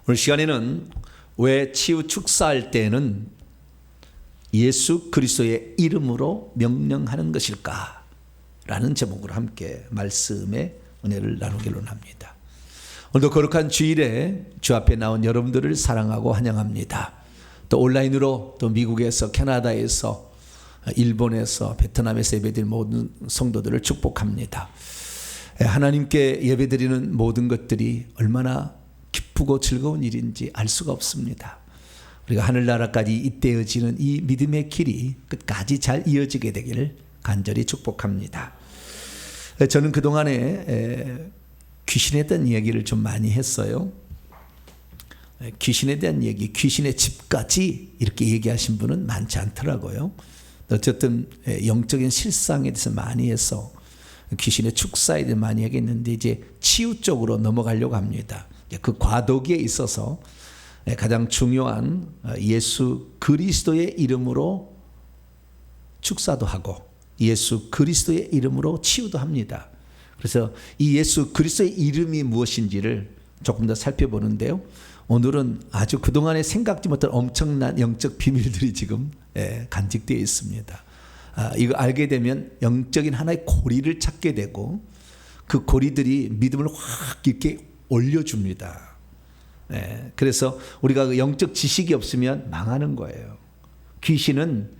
오늘 시간에는 왜 치유 축사할 때에는 예수 그리스도의 이름으로 명령하는 것일까? 라는 제목으로 함께 말씀의 은혜를 나누기로 합니다. 오늘도 거룩한 주일에 주 앞에 나온 여러분들을 사랑하고 환영합니다. 또 온라인으로 또 미국에서 캐나다에서 일본에서 베트남에서 예배드린 모든 성도들을 축복합니다. 하나님께 예배드리는 모든 것들이 얼마나 기쁘고 즐거운 일인지 알 수가 없습니다. 우리가 하늘나라까지 잇대어지는 이 믿음의 길이 끝까지 잘 이어지게 되기를 간절히 축복합니다. 저는 그동안에 귀신에 대한 이야기를 좀 많이 했어요. 귀신에 대한 얘기, 귀신의 집까지 이렇게 얘기하신 분은 많지 않더라고요. 어쨌든 영적인 실상에 대해서 많이 해서 귀신의 축사에 대해 많이 얘기했는데 이제 치유 쪽으로 넘어가려고 합니다. 그 과도기에 있어서 가장 중요한 예수 그리스도의 이름으로 축사도 하고 예수 그리스도의 이름으로 치유도 합니다. 그래서 이 예수 그리스도의 이름이 무엇인지를 조금 더 살펴보는데요. 오늘은 아주 그동안에 생각지 못한 엄청난 영적 비밀들이 지금 간직되어 있습니다. 이거 알게 되면 영적인 하나의 고리를 찾게 되고 그 고리들이 믿음을 확 이렇게 올려줍니다. 그래서 우리가 그 영적 지식이 없으면 망하는 거예요. 귀신은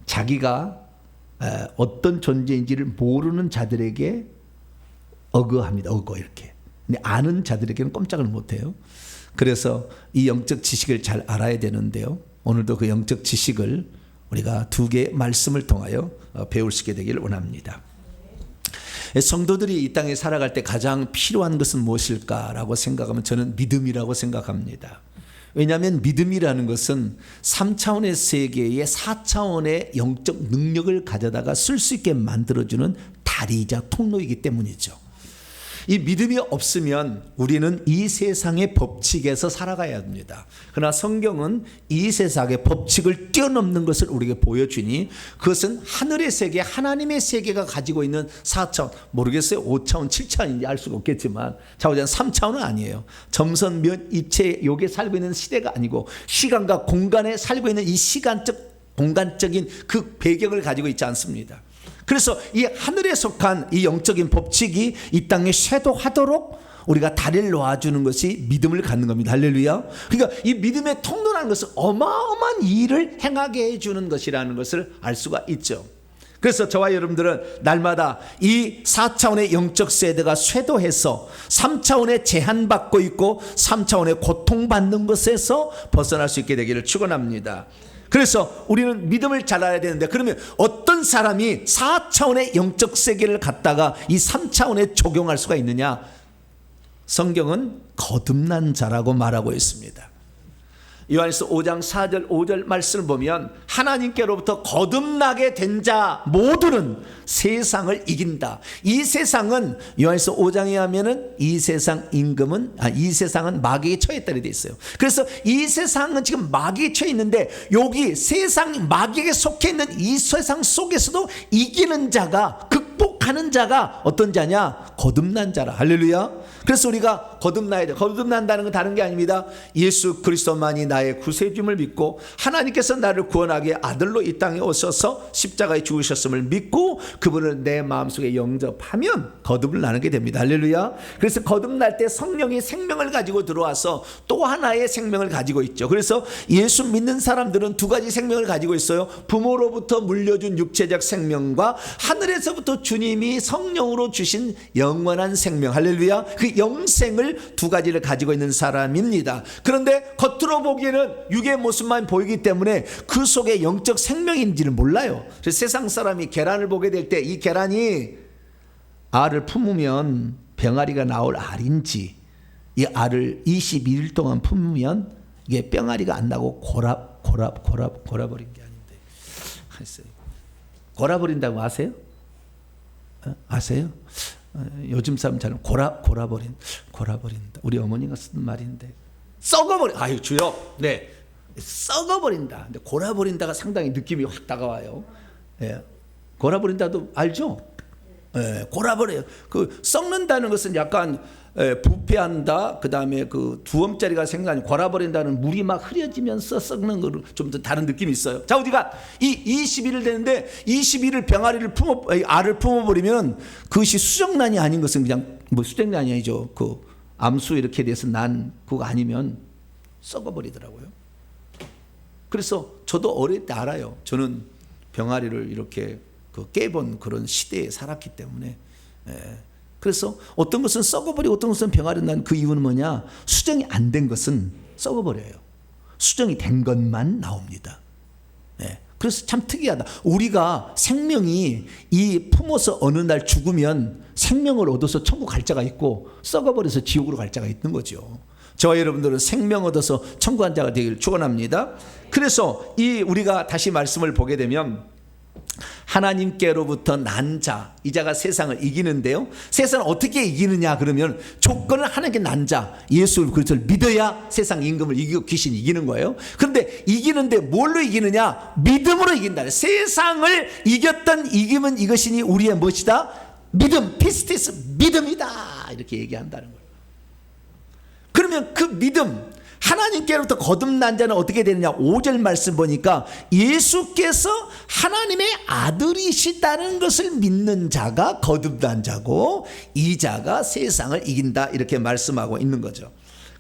자기가 어떤 존재인지를 모르는 자들에게 어거합니다. 어거 이렇게. 근데 아는 자들에게는 꼼짝을 못해요. 그래서 이 영적 지식을 잘 알아야 되는데요. 오늘도 그 영적 지식을 우리가 두 개의 말씀을 통하여 배울 수 있게 되기를 원합니다. 성도들이 이 땅에 살아갈 때 가장 필요한 것은 무엇일까라고 생각하면 저는 믿음이라고 생각합니다. 왜냐하면 믿음이라는 것은 3차원의 세계의 4차원의 영적 능력을 가져다가 쓸 수 있게 만들어주는 다리이자 통로이기 때문이죠. 이 믿음이 없으면 우리는 이 세상의 법칙에서 살아가야 합니다. 그러나 성경은 이 세상의 법칙을 뛰어넘는 것을 우리에게 보여주니 그것은 하늘의 세계, 하나님의 세계가 가지고 있는 4차원, 모르겠어요. 5차원, 7차원인지 알 수가 없겠지만 자고자는 3차원은 아니에요. 점선면 입체 여기에 살고 있는 시대가 아니고 시간과 공간에 살고 있는 이 시간적, 공간적인 그 배경을 가지고 있지 않습니다. 그래서 이 하늘에 속한 이 영적인 법칙이 이 땅에 쇄도하도록 우리가 다리를 놓아주는 것이 믿음을 갖는 겁니다. 할렐루야. 그러니까 이 믿음의 통로라는 것은 어마어마한 일을 행하게 해주는 것이라는 것을 알 수가 있죠. 그래서 저와 여러분들은 날마다 이 4차원의 영적 세대가 쇄도해서 3차원의 제한받고 있고 3차원의 고통받는 것에서 벗어날 수 있게 되기를 축원합니다. 그래서 우리는 믿음을 잘 알아야 되는데 그러면 어떤 사람이 4차원의 영적 세계를 갖다가 이 3차원에 적용할 수가 있느냐? 성경은 거듭난 자라고 말하고 있습니다. 요한일서 5장 4절 5절 말씀을 보면 하나님께로부터 거듭나게 된 자 모두는 세상을 이긴다. 이 세상은 요한일서 5장에 하면은 이 세상 임금은 이 세상은 마귀에 처했다 이렇게 돼 있어요. 그래서 이 세상은 지금 마귀에 처해 있는데 여기 세상 마귀에게 속해 있는 이 세상 속에서도 이기는 자가 극복하는 자가 어떤 자냐? 거듭난 자라. 할렐루야. 그래서 우리가 거듭나야 돼. 거듭난다는 건 다른 게 아닙니다. 예수 그리스도만이 나의 구세주임을 믿고 하나님께서 나를 구원하게 아들로 이 땅에 오셔서 십자가에 죽으셨음을 믿고 그분을 내 마음속에 영접하면 거듭을 나누게 됩니다. 할렐루야. 그래서 거듭날 때 성령이 생명을 가지고 들어와서 또 하나의 생명을 가지고 있죠. 그래서 예수 믿는 사람들은 두 가지 생명을 가지고 있어요. 부모로부터 물려준 육체적 생명과 하늘에서부터 주님이 성령으로 주신 영원한 생명. 할렐루야. 그 영생을 두 가지를 가지고 있는 사람입니다. 그런데 겉으로 보기에는 육의 모습만 보이기 때문에 그 속에 영적 생명인지를 몰라요. 그래서 세상 사람이 계란을 보게 될 때 이 계란이 알을 품으면 병아리가 나올 알인지 이 알을 22일 동안 품으면 이게 병아리가 안 나고 골아버린 게 아닌데 골아버린다고 아세요? 아세요? 요즘 사람 잘 골아버린다. 우리 어머니가 쓰는 말인데 아유 주여, 네, 썩어버린다. 근데 골아버린다가 상당히 느낌이 확 다가와요. 예, 골아버린다도 알죠? 골아버려요. 그 썩는다는 것은 약간 부패한다. 그 다음에 그 두엄짜리가 생각하니 골아버린다는 물이 막 흐려지면서 썩는 거로 좀 더 다른 느낌이 있어요. 자, 우리가 이 20일을 되는데 20일을 병아리를 알을 품어버리면 그것이 수정란이 아닌 것은 그냥 뭐 수정란이 아니죠. 그 암수 이렇게 돼서 난 그거 아니면 썩어버리더라고요. 그래서 저도 어릴 때 알아요. 저는 병아리를 이렇게 깨본 그런 시대에 살았기 때문에. 그래서 어떤 것은 썩어버리고 어떤 것은 병아리 난 그 이유는 뭐냐? 수정이 안 된 것은 썩어버려요. 수정이 된 것만 나옵니다. 그래서 참 특이하다. 우리가 생명이 이 품어서 어느 날 죽으면 생명을 얻어서 천국 갈 자가 있고 썩어버려서 지옥으로 갈 자가 있는 거죠. 저와 여러분들은 생명 얻어서 천국 간 자가 되기를 축원합니다. 그래서 이 우리가 다시 말씀을 보게 되면 하나님께로부터 난 자, 이 자가 세상을 이기는데요. 세상을 어떻게 이기느냐 그러면 조건을 하나님께 난 자, 예수 그리스도를 믿어야 세상 임금을 이기고 귀신 이기는 거예요. 그런데 이기는데 뭘로 이기느냐? 믿음으로 이긴다. 세상을 이겼던 이김은 이것이니 우리의 무엇이다? 믿음, 피스티스, 믿음이다. 이렇게 얘기한다는 거예요. 그러면 그 믿음, 하나님께로부터 거듭난 자는 어떻게 되느냐? 5절 말씀 보니까 예수께서 하나님의 아들이시다는 것을 믿는 자가 거듭난 자고 이 자가 세상을 이긴다 이렇게 말씀하고 있는 거죠.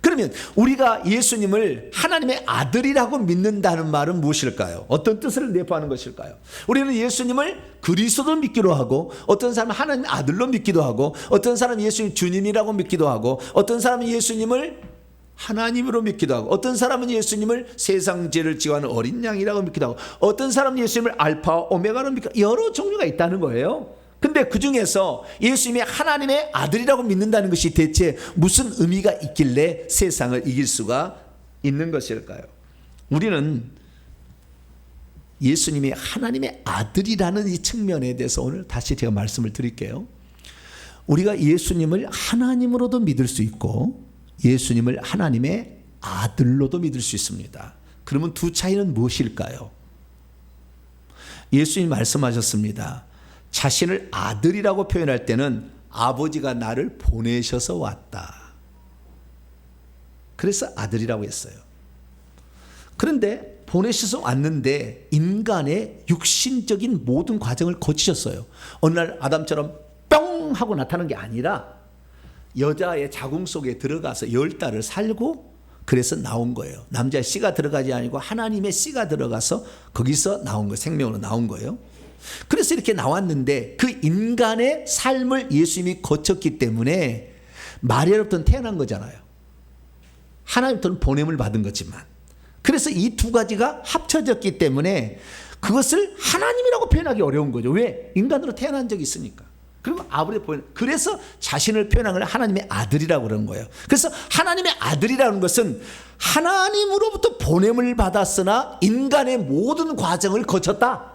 그러면 우리가 예수님을 하나님의 아들이라고 믿는다는 말은 무엇일까요? 어떤 뜻을 내포하는 것일까요? 우리는 예수님을 그리스도로 믿기도 하고 어떤 사람은 하나님의 아들로 믿기도 하고 어떤 사람은 예수님 주님이라고 믿기도 하고 어떤 사람은 예수님을 하나님으로 믿기도 하고 어떤 사람은 예수님을 세상 죄를 지고하는 어린 양이라고 믿기도 하고 어떤 사람은 예수님을 알파와 오메가로 믿기도 하고 여러 종류가 있다는 거예요. 근데 그 중에서 예수님이 하나님의 아들이라고 믿는다는 것이 대체 무슨 의미가 있길래 세상을 이길 수가 있는 것일까요? 우리는 예수님이 하나님의 아들이라는 이 측면에 대해서 오늘 다시 제가 말씀을 드릴게요. 우리가 예수님을 하나님으로도 믿을 수 있고 예수님을 하나님의 아들로도 믿을 수 있습니다. 그러면 두 차이는 무엇일까요? 예수님 말씀하셨습니다. 자신을 아들이라고 표현할 때는 아버지가 나를 보내셔서 왔다. 그래서 아들이라고 했어요. 그런데 보내셔서 왔는데 인간의 육신적인 모든 과정을 거치셨어요. 어느 날 아담처럼 뿅 하고 나타난 게 아니라 여자의 자궁 속에 들어가서 10달을 살고 그래서 나온 거예요. 남자의 씨가 들어가지 아니고 하나님의 씨가 들어가서 거기서 나온 거예요. 생명으로 나온 거예요. 그래서 이렇게 나왔는데 그 인간의 삶을 예수님이 거쳤기 때문에 마리아로부터는 태어난 거잖아요. 하나님부터는 보냄을 받은 거지만 그래서 이 두 가지가 합쳐졌기 때문에 그것을 하나님이라고 표현하기 어려운 거죠. 왜? 인간으로 태어난 적이 있으니까. 그리고 아버지 보여. 그래서 자신을 표현한 걸 하나님의 아들이라고 그러는 거예요. 그래서 하나님의 아들이라는 것은 하나님으로부터 보냄을 받았으나 인간의 모든 과정을 거쳤다.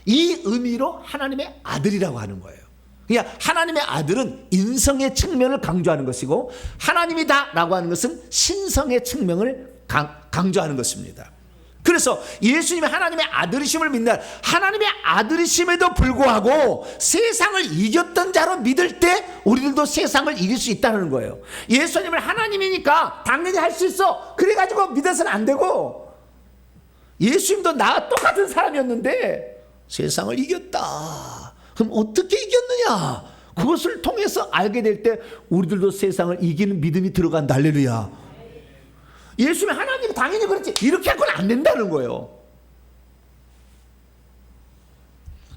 이 의미로 하나님의 아들이라고 하는 거예요. 그러니까 하나님의 아들은 인성의 측면을 강조하는 것이고 하나님이다라고 하는 것은 신성의 측면을 강조하는 것입니다. 그래서 예수님이 하나님의 아들이심을 믿는 하나님의 아들이심에도 불구하고 세상을 이겼던 자로 믿을 때 우리들도 세상을 이길 수 있다는 거예요. 예수님을 하나님이니까 당연히 할 수 있어 그래가지고 믿어서는 안 되고 예수님도 나와 똑같은 사람이었는데 세상을 이겼다. 그럼 어떻게 이겼느냐? 그것을 통해서 알게 될 때 우리들도 세상을 이기는 믿음이 들어간다. 할렐루야. 예수님이 하나님 당연히 그렇지 이렇게 하고는 안 된다는 거예요.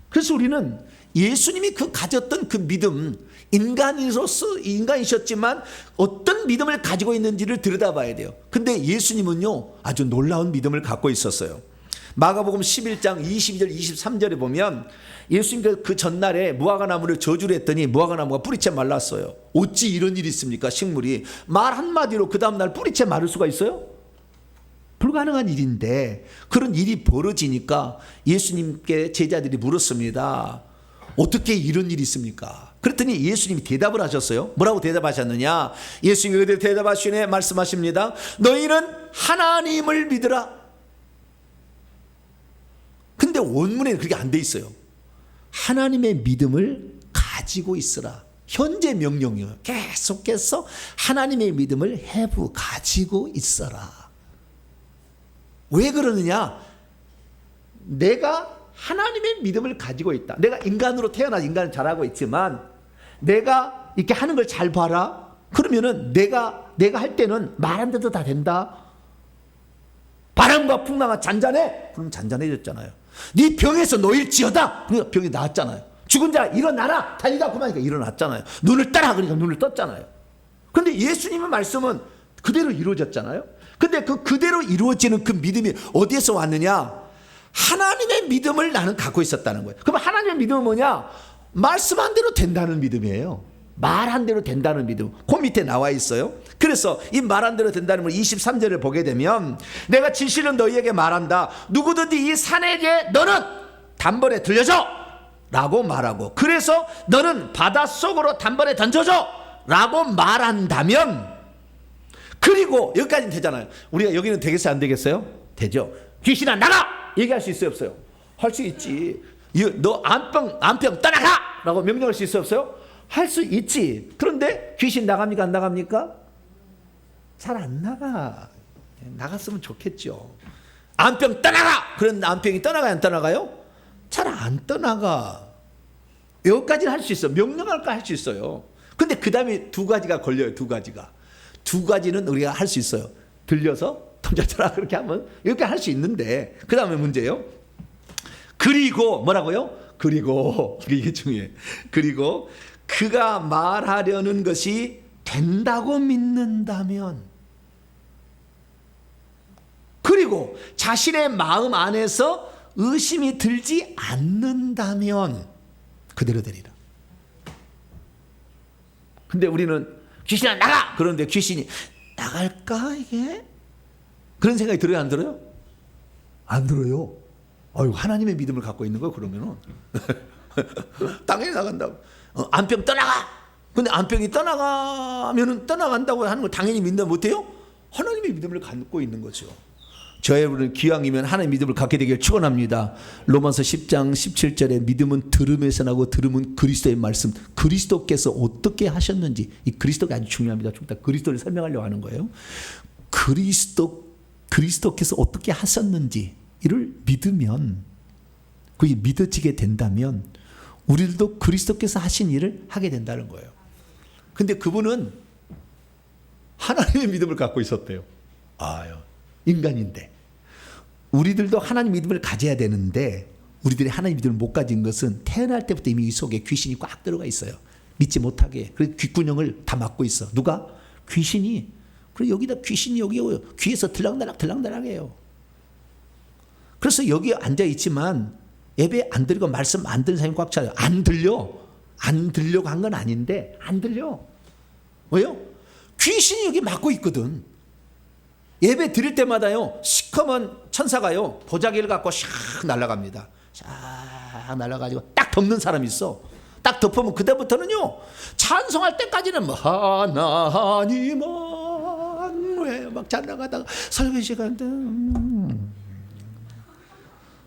그래서 우리는 예수님이 그 가졌던 그 믿음 인간으로서 인간이셨지만 어떤 믿음을 가지고 있는지를 들여다봐야 돼요. 근데 예수님은요 아주 놀라운 믿음을 갖고 있었어요. 마가복음 11장 22절 23절에 보면 예수님께서 그 전날에 무화과나무를 저주를 했더니 무화과나무가 뿌리채 말랐어요. 어찌 이런 일이 있습니까? 식물이 말 한마디로 그 다음날 뿌리채 마를 수가 있어요? 불가능한 일인데 그런 일이 벌어지니까 예수님께 제자들이 물었습니다. 어떻게 이런 일이 있습니까? 그랬더니 예수님이 대답을 하셨어요. 뭐라고 대답하셨느냐? 예수님이 그들 대답하시네 말씀하십니다. 너희는 하나님을 믿으라. 근데 원문에는 그렇게 안 돼 있어요. 하나님의 믿음을 가지고 있으라. 현재 명령이에요. 계속해서 하나님의 믿음을 have 가지고 있어라. 왜 그러느냐? 내가 하나님의 믿음을 가지고 있다. 내가 인간으로 태어나 인간을 잘하고 있지만 내가 이렇게 하는 걸 잘 봐라. 그러면은 내가 할 때는 말한 대로 다 된다. 바람과 풍랑아 잔잔해. 그럼 잔잔해졌잖아요. 네 병에서 놓일지어다. 그러니까 병이 나았잖아요. 죽은 자 일어나라. 달리다 그만이니까 일어났잖아요. 눈을 떠라. 그러니까 눈을 떴잖아요. 그런데 예수님의 말씀은 그대로 이루어졌잖아요. 근데 그대로 이루어지는 그 믿음이 어디에서 왔느냐? 하나님의 믿음을 나는 갖고 있었다는 거예요. 그럼 하나님의 믿음은 뭐냐? 말씀한 대로 된다는 믿음이에요. 말한 대로 된다는 믿음. 그 밑에 나와 있어요. 그래서 이 말한 대로 된다는 걸 23절을 보게 되면 내가 진실은 너희에게 말한다. 누구든지 이 산에게 너는 단번에 들려줘 라고 말하고, 그래서 너는 바닷속으로 단번에 던져줘 라고 말한다면, 그리고 여기까지는 되잖아요. 우리가 여기는 되겠어요 안 되겠어요? 되죠. 귀신아 나가! 얘기할 수 있어요 없어요? 할 수 있지. 너 안병 떠나가! 라고 명령할 수 있어요 없어요? 할 수 있지. 그런데 귀신 나갑니까 안 나갑니까? 잘 안 나가. 나갔으면 좋겠죠. 안병 떠나가! 그런데 안병이 떠나가요 안 떠나가요? 잘 안 떠나가. 여기까지는 할 수 있어. 명령할 거 할 수 있어요. 근데 그 다음에 두 가지가 걸려요. 두 가지는 우리가 할 수 있어요. 들려서 던져줘라 그렇게 하면 이렇게 할 수 있는데, 그 다음에 문제예요. 그리고 뭐라고요? 그리고 이게 중요해. 그리고 그가 말하려는 것이 된다고 믿는다면, 그리고 자신의 마음 안에서 의심이 들지 않는다면 그대로 되리라. 근데 우리는 귀신아 나가! 그런데 귀신이 나갈까 이게? 그런 생각이 들어요 안 들어요? 안 들어요. 아유, 하나님의 믿음을 갖고 있는 거예요 그러면은. 당연히 나간다고. 안병 떠나가! 근데 안병이 떠나가면은 떠나간다고 하는 걸 당연히 믿는다 못해요? 하나님의 믿음을 갖고 있는 거죠. 저 여러분은 기왕이면 하나님의 믿음을 갖게 되길 축원합니다. 로마서 10장 17절에 믿음은 들음에서 나고 들음은 그리스도의 말씀. 그리스도께서 어떻게 하셨는지, 이 그리스도가 아주 중요합니다. 좀 이따 그리스도를 설명하려고 하는 거예요. 그리스도께서 어떻게 하셨는지 이를 믿으면, 그게 믿어지게 된다면 우리들도 그리스도께서 하신 일을 하게 된다는 거예요. 근데 그분은 하나님의 믿음을 갖고 있었대요. 아유, 인간인데. 우리들도 하나님 믿음을 가져야 되는데 우리들이 하나님 믿음을 못 가진 것은 태어날 때부터 이미 이 속에 귀신이 꽉 들어가 있어요. 믿지 못하게. 그래서 귓구녕을 다 막고 있어. 누가? 귀신이. 그리고 여기다 귀신이 여기 귀에서 들락날락해요. 그래서 여기 앉아 있지만 예배 안 드리고 말씀 안 듣는 사람이 꽉 차요. 안 들려고 한 건 아닌데 안 들려. 왜요? 귀신이 여기 막고 있거든. 예배 드릴 때마다요, 시커먼 천사가요 보자기를 갖고 샥 날아갑니다. 샥 날아가지고 딱 덮는 사람이 있어. 딱 덮으면 그때부터는요 찬송할 때까지는 뭐 하나님은 왜 막 잘 나가다가 설교 시간 때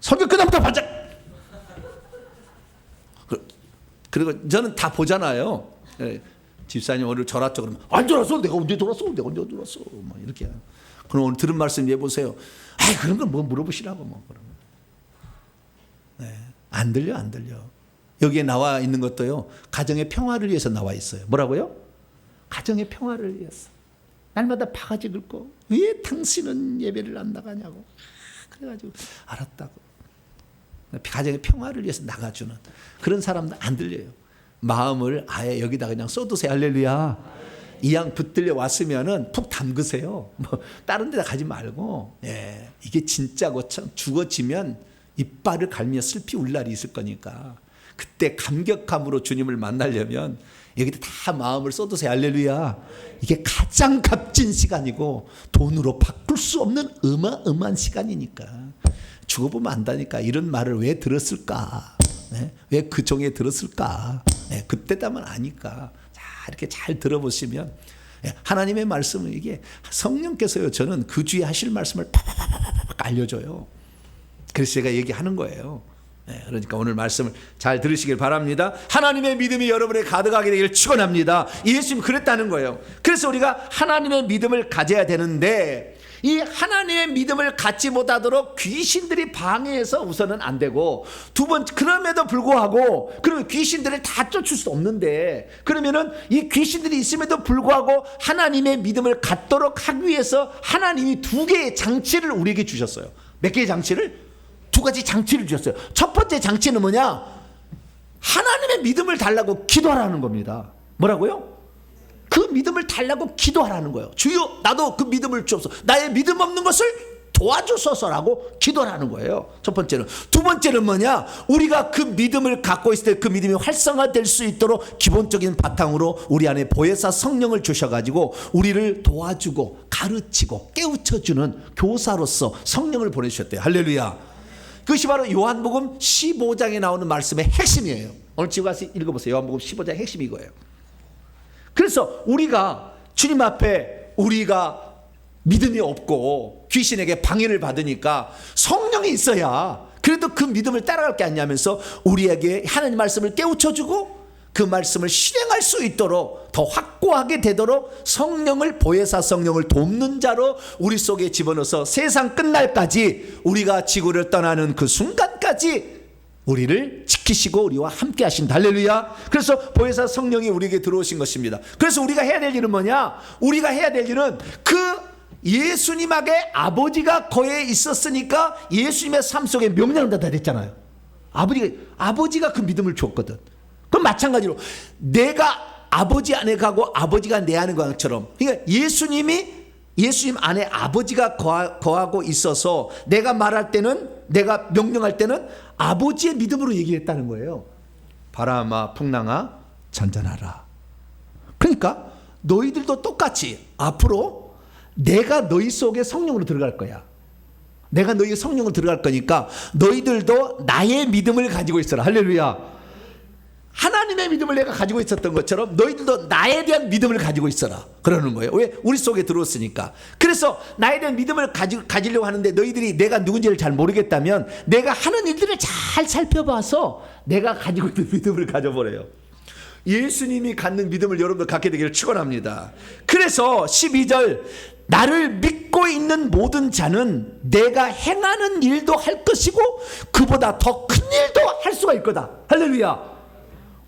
설교 끝나부터 반짝. 그리고 저는 다 보잖아요. 집사님 오늘 졸았죠? 그러면 안 졸았어. 내가 언제 졸았어? 막 이렇게. 그럼 오늘 들은 말씀 해보세요. 아이, 그런 걸 뭐 물어보시라고 뭐 그러면. 네, 안 들려. 여기에 나와 있는 것도요, 가정의 평화를 위해서 나와 있어요. 뭐라고요? 가정의 평화를 위해서. 날마다 바가지 긁고 왜 당신은 예배를 안 나가냐고. 그래가지고 알았다고. 가정의 평화를 위해서 나가주는 그런 사람들 안 들려요. 마음을 아예 여기다 그냥 쏟으세요. 할렐루야. 이왕 붙들려 왔으면은 푹 담그세요. 뭐 다른 데다 가지 말고. 예, 이게 진짜고 참 죽어지면 이빨을 갈며 슬피 울 날이 있을 거니까 그때 감격함으로 주님을 만나려면 여기다 다 마음을 쏟으세요. 할렐루야. 이게 가장 값진 시간이고 돈으로 바꿀 수 없는 어마어마한 시간이니까. 죽어보면 안다니까. 이런 말을 왜 들었을까? 네? 왜 그 종에 들었을까? 네, 그때다만 아니까. 자, 이렇게 잘 들어보시면 하나님의 말씀은 이게 성령께서요, 저는 그 주에 하실 말씀을 팍팍팍 알려줘요. 그래서 제가 얘기하는 거예요. 그러니까 오늘 말씀을 잘 들으시길 바랍니다. 하나님의 믿음이 여러분에 가득하게 되기를 축원합니다. 예수님 그랬다는 거예요. 그래서 우리가 하나님의 믿음을 가져야 되는데 이 하나님의 믿음을 갖지 못하도록 귀신들이 방해해서 우선은 안 되고, 두 번째, 그럼에도 불구하고 그러면 귀신들을 다 쫓을 수 없는데, 그러면은 이 귀신들이 있음에도 불구하고 하나님의 믿음을 갖도록 하기 위해서 하나님이 두 개의 장치를 우리에게 주셨어요. 몇 개의 장치를? 두 가지 장치를 주셨어요. 첫 번째 장치는 뭐냐? 하나님의 믿음을 달라고 기도하라는 겁니다. 뭐라고요? 그 믿음을 달라고 기도하라는 거예요. 주여 나도 그 믿음을 주옵소서, 나의 믿음 없는 것을 도와주소서라고 기도하는 거예요. 첫 번째는. 두 번째는 뭐냐? 우리가 그 믿음을 갖고 있을 때 그 믿음이 활성화될 수 있도록 기본적인 바탕으로 우리 안에 보혜사 성령을 주셔가지고 우리를 도와주고 가르치고 깨우쳐주는 교사로서 성령을 보내주셨대요. 할렐루야. 그것이 바로 요한복음 15장에 나오는 말씀의 핵심이에요. 오늘 집에 가서 읽어보세요. 요한복음 15장 핵심이 이거예요. 그래서 우리가 주님 앞에 우리가 믿음이 없고 귀신에게 방해를 받으니까 성령이 있어야 그래도 그 믿음을 따라갈 게 아니냐면서 우리에게 하나님 말씀을 깨우쳐주고 그 말씀을 실행할 수 있도록 더 확고하게 되도록 성령을, 보혜사 성령을 돕는 자로 우리 속에 집어넣어서 세상 끝날까지 우리가 지구를 떠나는 그 순간까지 우리를 지키시고 우리와 함께 하신다. 할렐루야. 그래서 보혜사 성령이 우리에게 들어오신 것입니다. 그래서 우리가 해야 될 일은 뭐냐? 우리가 해야 될 일은 그 예수님에게 아버지가 거해 있었으니까 예수님의 삶 속에 명령을 다 됐잖아요. 아버지가 그 믿음을 주었거든. 그럼 마찬가지로 내가 아버지 안에 가고 아버지가 내 안에 가는 것처럼, 그러니까 예수님 안에 아버지가 거하고 있어서 내가 말할 때는, 내가 명령할 때는 아버지의 믿음으로 얘기했다는 거예요. 바람아 풍랑아 잔잔하라. 그러니까 너희들도 똑같이 앞으로 내가 너희 속에 성령으로 들어갈 거야. 내가 너희 성령으로 들어갈 거니까 너희들도 나의 믿음을 가지고 있어라. 할렐루야. 하나님의 믿음을 내가 가지고 있었던 것처럼 너희들도 나에 대한 믿음을 가지고 있어라. 그러는 거예요. 왜? 우리 속에 들어왔으니까. 그래서 나에 대한 믿음을 가지려고 하는데 너희들이 내가 누군지를 잘 모르겠다면 내가 하는 일들을 잘 살펴봐서 내가 가지고 있는 믿음을 가져버려요. 예수님이 갖는 믿음을 여러분들 갖게 되기를 축원합니다. 그래서 12절, 나를 믿고 있는 모든 자는 내가 행하는 일도 할 것이고 그보다 더 큰 일도 할 수가 있거다. 할렐루야.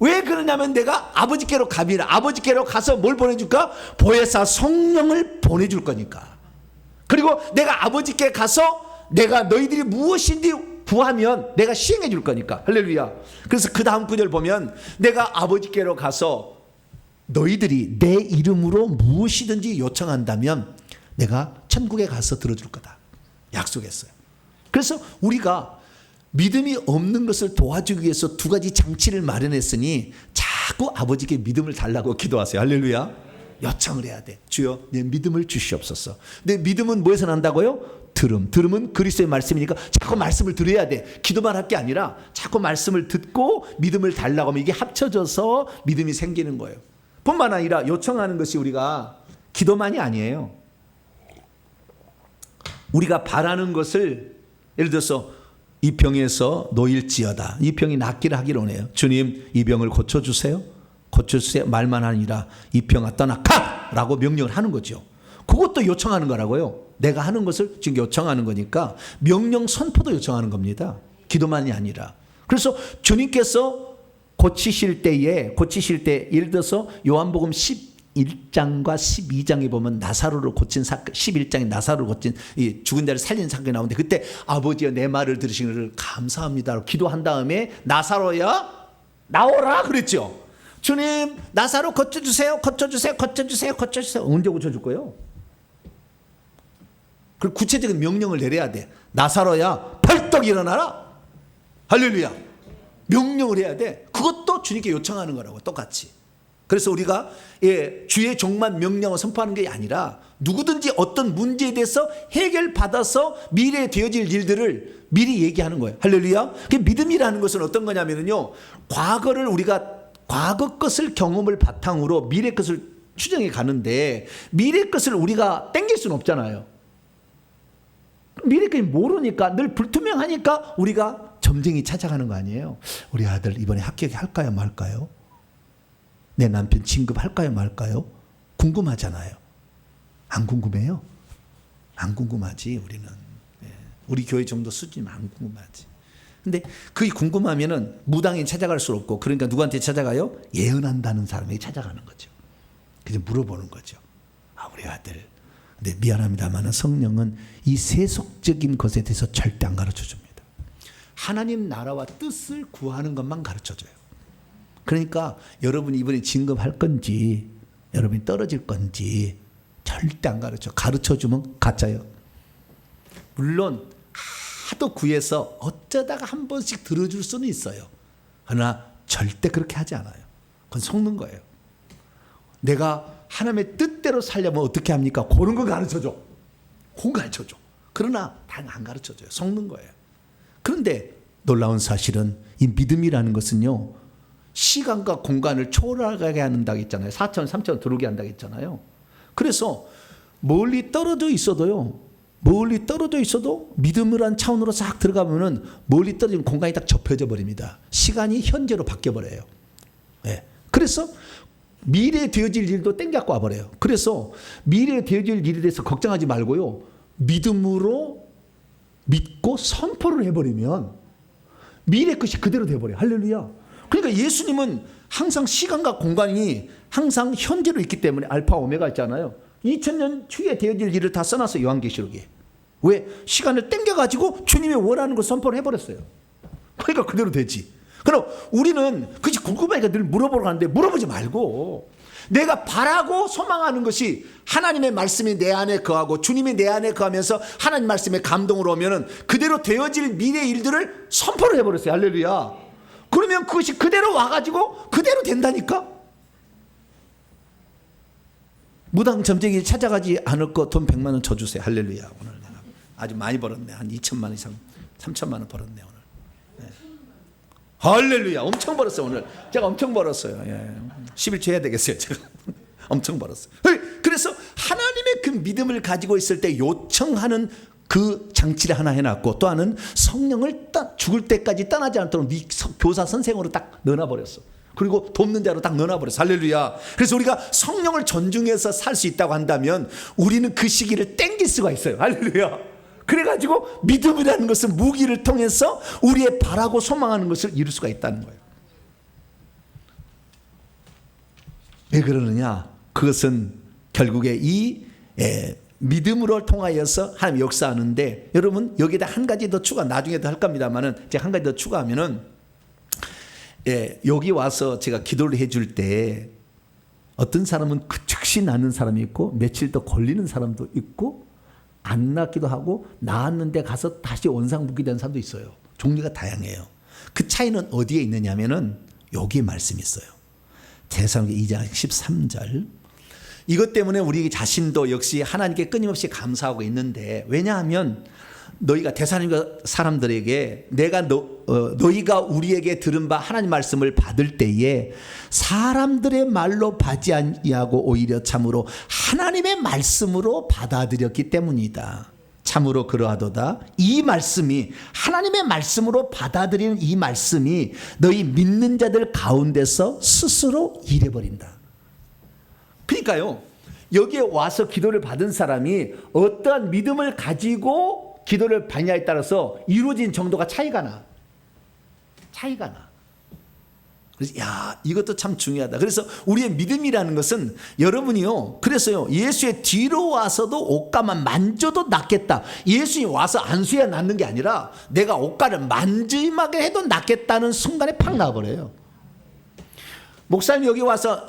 왜 그러냐면 내가 아버지께로 갑니다. 아버지께로 가서 뭘 보내줄까? 보혜사 성령을 보내줄 거니까. 그리고 내가 아버지께 가서 내가 너희들이 무엇인지 구하면 내가 시행해 줄 거니까. 할렐루야. 그래서 그 다음 구절 보면 내가 아버지께로 가서 너희들이 내 이름으로 무엇이든지 요청한다면 내가 천국에 가서 들어줄 거다. 약속했어요. 그래서 우리가 믿음이 없는 것을 도와주기 위해서 두 가지 장치를 마련했으니 자꾸 아버지께 믿음을 달라고 기도하세요. 할렐루야. 요청을 해야 돼. 주여 내 믿음을 주시옵소서. 내 믿음은 뭐에서 난다고요? 들음은 그리스도의 말씀이니까 자꾸 말씀을 들어야 돼. 기도만 할 게 아니라 자꾸 말씀을 듣고 믿음을 달라고 하면 이게 합쳐져서 믿음이 생기는 거예요. 뿐만 아니라 요청하는 것이 우리가 기도만이 아니에요. 우리가 바라는 것을, 예를 들어서 이 병에서 놓일지어다. 이 병이 낫기를 하기를 원해요. 주님 이 병을 고쳐주세요. 고쳐주세요. 말만 아니라 이 병아 떠나가! 라고 명령을 하는 거죠. 그것도 요청하는 거라고요. 내가 하는 것을 지금 요청하는 거니까 명령 선포도 요청하는 겁니다. 기도만이 아니라. 그래서 주님께서 고치실 때 예를 들어서 요한복음 11장과 12장에 보면 나사로를 고친 사건, 11장에 나사로를 고친 이 죽은 자를 살린 사건이 나오는데 그때 아버지여 내 말을 들으신 것을 감사합니다 기도한 다음에 나사로야 나오라 그랬죠. 주님 나사로 고쳐주세요. 언제 고쳐줄 거예요? 그 구체적인 명령을 내려야 돼. 나사로야 벌떡 일어나라. 할렐루야. 명령을 해야 돼. 그것도 주님께 요청하는 거라고 똑같이. 그래서 우리가 주의 종만 명령을 선포하는 게 아니라 누구든지 어떤 문제에 대해서 해결받아서 미래에 되어질 일들을 미리 얘기하는 거예요. 할렐루야. 그 믿음이라는 것은 어떤 거냐면요, 과거 것을 경험을 바탕으로 미래 것을 추정해 가는데 미래 것을 우리가 땡길 수는 없잖아요. 미래 것이 모르니까 늘 불투명하니까 우리가 점쟁이 찾아가는 거 아니에요? 우리 아들 이번에 합격할까요 말까요? 내 남편 진급할까요 말까요? 궁금하잖아요. 안 궁금해요? 안 궁금하지 우리는. 우리 교회 정도 수준이면 안 궁금하지. 근데 그게 궁금하면은 무당인 찾아갈 수 없고, 그러니까 누구한테 찾아가요? 예언한다는 사람에게 찾아가는 거죠. 그래서 물어보는 거죠. 우리 아들. 근데 미안합니다만 성령은 이 세속적인 것에 대해서 절대 안 가르쳐 줍니다. 하나님 나라와 뜻을 구하는 것만 가르쳐 줘요. 그러니까 여러분이 이번에 진급할 건지 여러분이 떨어질 건지 절대 안 가르쳐. 가르쳐 주면 가짜예요. 물론 하도 구해서 어쩌다가 한 번씩 들어줄 수는 있어요. 그러나 절대 그렇게 하지 않아요. 그건 속는 거예요. 내가 하나님의 뜻대로 살려면 어떻게 합니까? 그런 거 가르쳐줘. 그건 가르쳐줘. 그러나 다 안 가르쳐줘요. 속는 거예요. 그런데 놀라운 사실은 이 믿음이라는 것은요, 시간과 공간을 초월하게 한다고 했잖아요. 4차원, 3차원 들어오게 한다고 했잖아요. 그래서 멀리 떨어져 있어도 믿음을 한 차원으로 싹 들어가면은 멀리 떨어진 공간이 딱 접혀져 버립니다. 시간이 현재로 바뀌어 버려요. 네. 그래서 미래에 되어질 일도 땡겨갖고 와버려요. 그래서 미래에 되어질 일에 대해서 걱정하지 말고요, 믿음으로 믿고 선포를 해버리면 미래 것이 그대로 돼버려요. 할렐루야. 그러니까 예수님은 항상 시간과 공간이 항상 현재로 있기 때문에 알파 오메가 있잖아요. 2000년 추후에 되어질 일을 다 써놨어요. 요한계시록에. 왜? 시간을 땡겨가지고 주님이 원하는 걸 선포를 해버렸어요. 그러니까 그대로 되지. 그럼 우리는 그것이 궁금하니까 늘 물어보러 가는데, 물어보지 말고 내가 바라고 소망하는 것이 하나님의 말씀이 내 안에 거하고 주님이 내 안에 거하면서 하나님 말씀에 감동으로 오면은 그대로 되어질 미래 일들을 선포를 해버렸어요. 할렐루야. 그러면 그것이 그대로 와가지고 그대로 된다니까. 무당 점쟁이 찾아가지 않을 거 돈 100만 원 줘주세요. 할렐루야. 오늘 내가 아주 많이 벌었네. 한 2천만 원 이상, 3천만 원 벌었네 오늘. 네. 할렐루야. 엄청 벌었어요 오늘. 제가 엄청 벌었어요. 예. 11조 해야 되겠어요 제가. 엄청 벌었어요. 그래서 하나님의 그 믿음을 가지고 있을 때 요청하는 그 장치를 하나 해놨고, 또 하나는 성령을 죽을 때까지 떠나지 않도록 네 교사 선생으로 딱 넣어놔버렸어. 그리고 돕는 자로 딱 넣어놔버렸어. 할렐루야. 그래서 우리가 성령을 존중해서 살 수 있다고 한다면 우리는 그 시기를 땡길 수가 있어요. 할렐루야. 그래가지고 믿음이라는 것은 무기를 통해서 우리의 바라고 소망하는 것을 이룰 수가 있다는 거예요. 왜 그러느냐? 그것은 결국에 이 믿음으로 통하여서 하나님 역사하는데, 여러분 여기다 한 가지 더 추가, 나중에도 할 겁니다만은 제가 한 가지 더 추가하면은, 여기 와서 제가 기도를 해줄 때 어떤 사람은 그 즉시 낫는 사람이 있고 며칠 더 걸리는 사람도 있고, 안 낫기도 하고 나았는데 가서 다시 원상복귀되는 사람도 있어요. 종류가 다양해요. 그 차이는 어디에 있느냐면은 여기에 말씀이 있어요. 데살로니가 2장 13절. 이것 때문에 우리 자신도 역시 하나님께 끊임없이 감사하고 있는데, 왜냐하면 너희가 데살로니가 사람들에게 내가 너희가 우리에게 들은 바 하나님 말씀을 받을 때에 사람들의 말로 받지 아니하고 오히려 참으로 하나님의 말씀으로 받아들였기 때문이다. 참으로 그러하도다. 이 말씀이, 하나님의 말씀으로 받아들이는 이 말씀이 너희 믿는 자들 가운데서 스스로 일해버린다. 그러니까요, 여기에 와서 기도를 받은 사람이 어떠한 믿음을 가지고 기도를 받냐에 따라서 이루어진 정도가 차이가 나. 그래서 이것도 참 중요하다. 그래서 우리의 믿음이라는 것은, 여러분이요, 그래서요, 예수의 뒤로 와서도 옷가만 만져도 낫겠다. 예수님 와서 안수해야 낫는 게 아니라 내가 옷가를 만지막을 해도 낫겠다는 순간에 팍 나와버려요. 목사님 여기 와서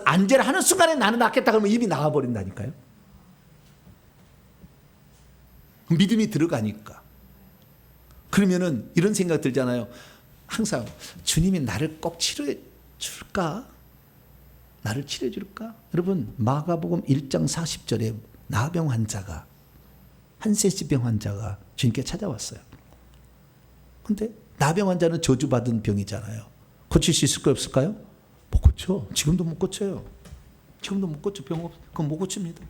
안제를 하는 순간에 나는 낫겠다 그러면 입이 나와버린다니까요. 믿음이 들어가니까. 그러면은 이런 생각 들잖아요. 항상 주님이 나를 꼭 치료해 줄까? 나를 치료해 줄까? 여러분, 마가복음 1장 40절에 나병 환자가, 한세시병 환자가 주님께 찾아왔어요. 근데 나병 환자는 저주받은 병이잖아요. 고칠 수 있을까요, 없을까요? 못 고쳐. 지금도 못 고쳐요. 지금도 못 고쳐. 그건 못 고칩니다.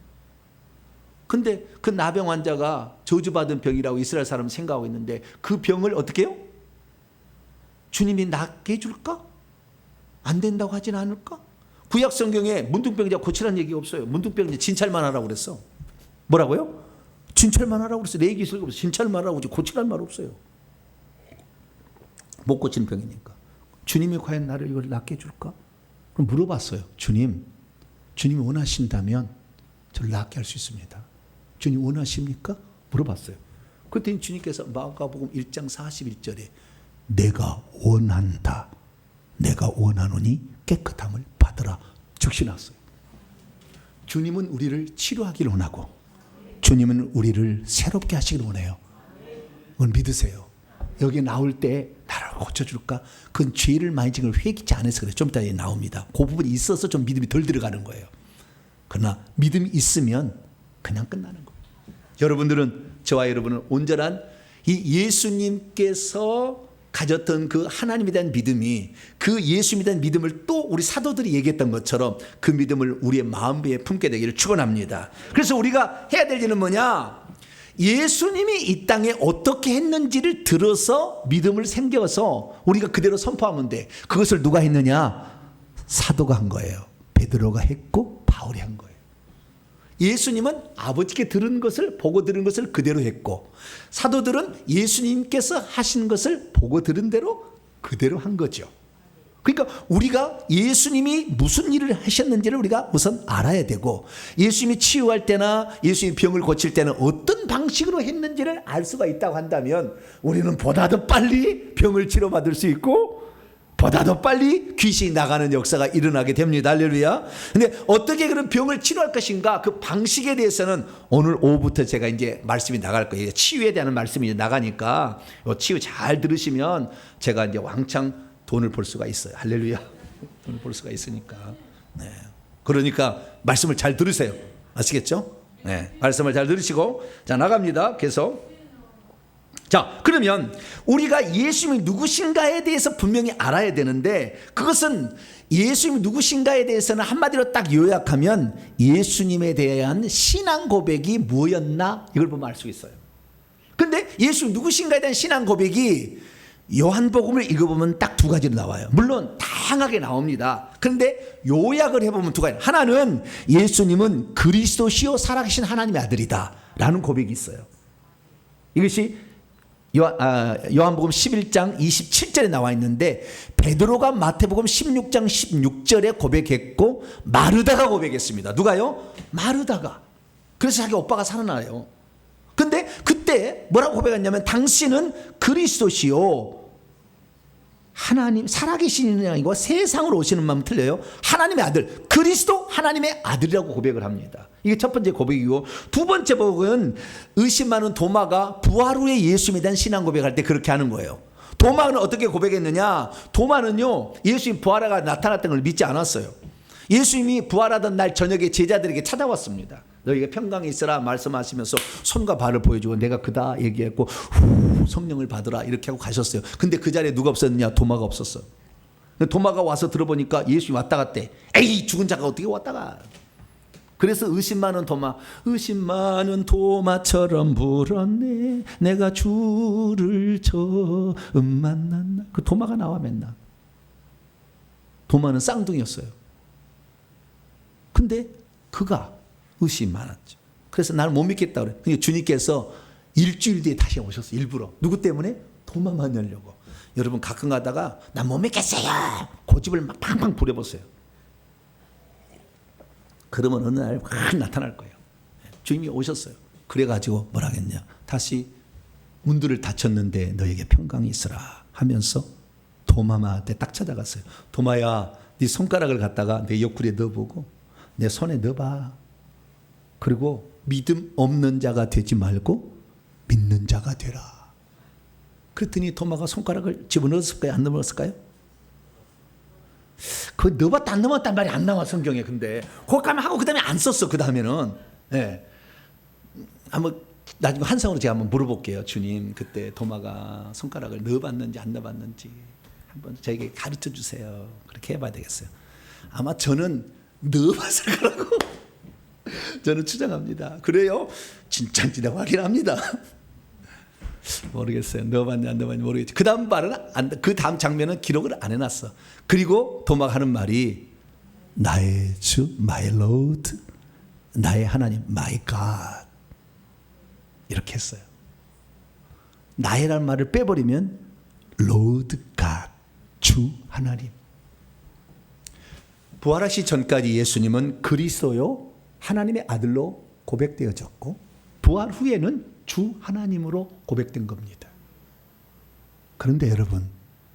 근데 그 나병 환자가 저주받은 병이라고 이스라엘 사람은 생각하고 있는데, 그 병을 어떻게 해요? 주님이 낫게 해줄까? 안 된다고 하진 않을까? 구약 성경에 문둥병자 고치라는 얘기가 없어요. 문둥병자 진찰만 하라고 그랬어. 뭐라고요? 진찰만 하라고 그랬어. 레위기서 진찰만 하라고 그러지 고치라는 말 없어요. 못 고치는 병이니까. 주님이 과연 나를 이걸 낫게 해줄까? 그럼 물어봤어요. 주님이 원하신다면 저를 낫게 할 수 있습니다. 주님 원하십니까? 물어봤어요. 그랬더니 주님께서 마가복음 1장 41절에 내가 원한다. 내가 원하노니 깨끗함을 받으라. 즉시 나왔어요. 주님은 우리를 치료하기를 원하고 주님은 우리를 새롭게 하시기를 원해요. 그건 믿으세요. 여기 나올 때 나를 고쳐줄까? 그건 죄를 많이 지은 걸 회개치 않아서 그래요. 좀 이따 나옵니다. 그 부분이 있어서 좀 믿음이 덜 들어가는 거예요. 그러나 믿음이 있으면 그냥 끝나는 거예요. 여러분들은, 저와 여러분은 온전한 이 예수님께서 가졌던 그 하나님에 대한 믿음이, 그 예수님에 대한 믿음을 또 우리 사도들이 얘기했던 것처럼 그 믿음을 우리의 마음에 품게 되기를 축원합니다. 그래서 우리가 해야 될 일은 뭐냐? 예수님이 이 땅에 어떻게 했는지를 들어서 믿음을 생겨서 우리가 그대로 선포하면 돼. 그것을 누가 했느냐? 사도가 한 거예요. 베드로가 했고 바울이 한 거예요. 예수님은 아버지께 들은 것을, 보고 들은 것을 그대로 했고, 사도들은 예수님께서 하신 것을 보고 들은 대로 그대로 한 거죠. 그러니까 우리가 예수님이 무슨 일을 하셨는지를 우리가 우선 알아야 되고, 예수님이 치유할 때나 예수님이 병을 고칠 때는 어떤 방식으로 했는지를 알 수가 있다고 한다면 우리는 보다 더 빨리 병을 치료받을 수 있고 보다 더 빨리 귀신이 나가는 역사가 일어나게 됩니다. 할렐루야. 근데 어떻게 그런 병을 치료할 것인가, 그 방식에 대해서는 오늘 오후부터 제가 이제 말씀이 나갈 거예요. 치유에 대한 말씀이 이제 나가니까 치유 잘 들으시면 제가 이제 왕창 돈을 벌 수가 있어요. 할렐루야. 돈을 벌 수가 있으니까. 네. 그러니까 말씀을 잘 들으세요. 아시겠죠? 네. 말씀을 잘 들으시고, 자, 나갑니다. 계속. 자, 그러면 우리가 예수님이 누구신가에 대해서 분명히 알아야 되는데, 그것은 예수님이 누구신가에 대해서는 한마디로 딱 요약하면 예수님에 대한 신앙 고백이 뭐였나, 이걸 보면 알 수 있어요. 근데 예수님 누구신가에 대한 신앙 고백이 요한복음을 읽어보면 딱 두 가지로 나와요. 물론 다양하게 나옵니다. 그런데 요약을 해보면 두 가지. 하나는 예수님은 그리스도시요 살아계신 하나님의 아들이다 라는 고백이 있어요. 이것이 요한복음 11장 27절에 나와 있는데, 베드로가 마태복음 16장 16절에 고백했고 마르다가 고백했습니다. 누가요? 마르다가. 그래서 자기 오빠가 살아나요. 근데 그때 뭐라고 고백했냐면, 당신은 그리스도시요 하나님, 살아계신 이는 아니고 세상으로 오시는 마음 틀려요. 하나님의 아들, 그리스도 하나님의 아들이라고 고백을 합니다. 이게 첫 번째 고백이고, 두 번째 고백은 의심 많은 도마가 부활 후에 예수님에 대한 신앙 고백할 때 그렇게 하는 거예요. 도마는 어떻게 고백했느냐? 도마는요, 예수님 부활하가 나타났던 걸 믿지 않았어요. 예수님이 부활하던 날 저녁에 제자들에게 찾아왔습니다. 너희가 평강에 있으라 말씀하시면서 손과 발을 보여주고 내가 그다 얘기했고 성령을 받으라 이렇게 하고 가셨어요. 근데 그 자리에 누가 없었느냐? 도마가 없었어. 도마가 와서 들어보니까 예수님이 왔다 갔대. 에이, 죽은 자가 어떻게 왔다가. 그래서 의심 많은 도마, 의심 많은 도마처럼 불었네 내가 주를 처음 만났나. 그 도마가 나와 맨날. 도마는 쌍둥이였어요. 근데 그가 의심 많았죠. 그래서 나를 못 믿겠다 그래. 그러니까 주님께서 일주일 뒤에 다시 오셨어요. 일부러. 누구 때문에? 도마 만나려고. 여러분 가끔 가다가 나 못 믿겠어요. 고집을 막 팡팡 부려보세요. 그러면 어느 날 확 나타날 거예요. 주님이 오셨어요. 그래가지고 뭐라 했냐? 다시 문들을 닫혔는데 너에게 평강이 있으라 하면서 도마한테 딱 찾아갔어요. 도마야, 네 손가락을 갖다가 내 옆구리에 넣어보고 내 손에 넣어봐. 그리고 믿음 없는 자가 되지 말고 믿는 자가 되라. 그랬더니 도마가 손가락을 집어넣었을까요? 안 넣었을까요? 그 넣었다 안 넣었단 말이 안 나와 성경에. 근데 거기 가면 하고 그 다음에 안 썼어. 그 다음에는. 네. 한번 나중에 한상으로 제가 한번 물어볼게요. 주님 그때 도마가 손가락을 넣어봤는지 안 넣어봤는지 한번 저에게 가르쳐 주세요. 그렇게 해봐야 되겠어요. 아마 저는 넣어봤을 거라고 저는 추정합니다. 그래요? 진짜인지 내가 확인합니다. 모르겠어요. 넣어봤냐 안 넣어봤냐 모르겠지. 그 다음 말은 그 다음 장면은 기록을 안 해놨어. 그리고 도마가 하는 말이 나의 주, my Lord, 나의 하나님, my God 이렇게 했어요. 나의라는 말을 빼버리면 Lord God, 주 하나님. 부활하시 전까지 예수님은 그리스도요 하나님의 아들로 고백되어졌고 부활 후에는 주 하나님으로 고백된 겁니다. 그런데 여러분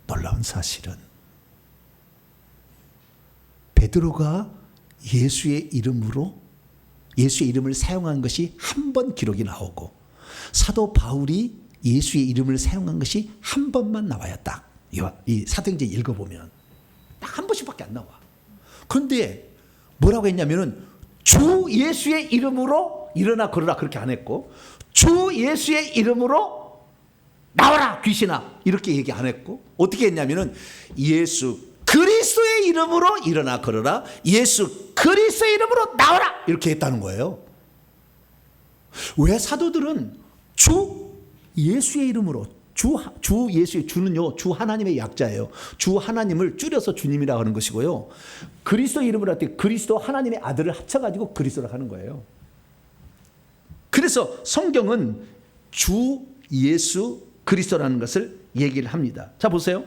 놀라운 사실은 베드로가 예수의 이름을 사용한 것이 한 번 기록이 나오고 사도 바울이 예수의 이름을 사용한 것이 한 번만 나와요. 딱 이 사도행전 읽어보면 딱 한 번씩밖에 안 나와. 그런데 뭐라고 했냐면은 주 예수의 이름으로 일어나 걸어라 그렇게 안 했고 주 예수의 이름으로 나와라 귀신아 이렇게 얘기 안 했고 어떻게 했냐면은 예수 그리스도의 이름으로 일어나 걸어라 예수 그리스도의 이름으로 나와라 이렇게 했다는 거예요. 왜 사도들은 주 예수의 이름으로 주 예수의 주는요 주 하나님의 약자예요. 주 하나님을 줄여서 주님이라고 하는 것이고요. 그리스도 이름으로 할 때 그리스도 하나님의 아들을 합쳐가지고 그리스도라고 하는 거예요. 그래서 성경은 주 예수 그리스도라는 것을 얘기를 합니다. 자 보세요.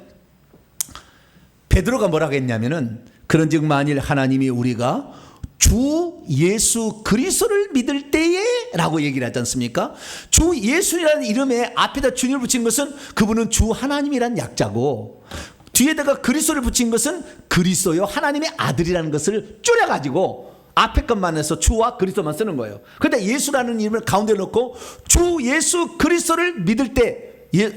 베드로가 뭐라고 했냐면은 그런즉 만일 하나님이 우리가 주 예수 그리스도를 믿을 때에 라고 얘기를 하지 않습니까? 주 예수라는 이름에 앞에다 주님을 붙인 것은 그분은 주 하나님이란 약자고 뒤에다가 그리스도를 붙인 것은 그리스도요 하나님의 아들이라는 것을 줄여가지고 앞에 것만 해서 주와 그리스도만 쓰는 거예요. 그런데 예수라는 이름을 가운데 놓고 주 예수 그리스도를 믿을 때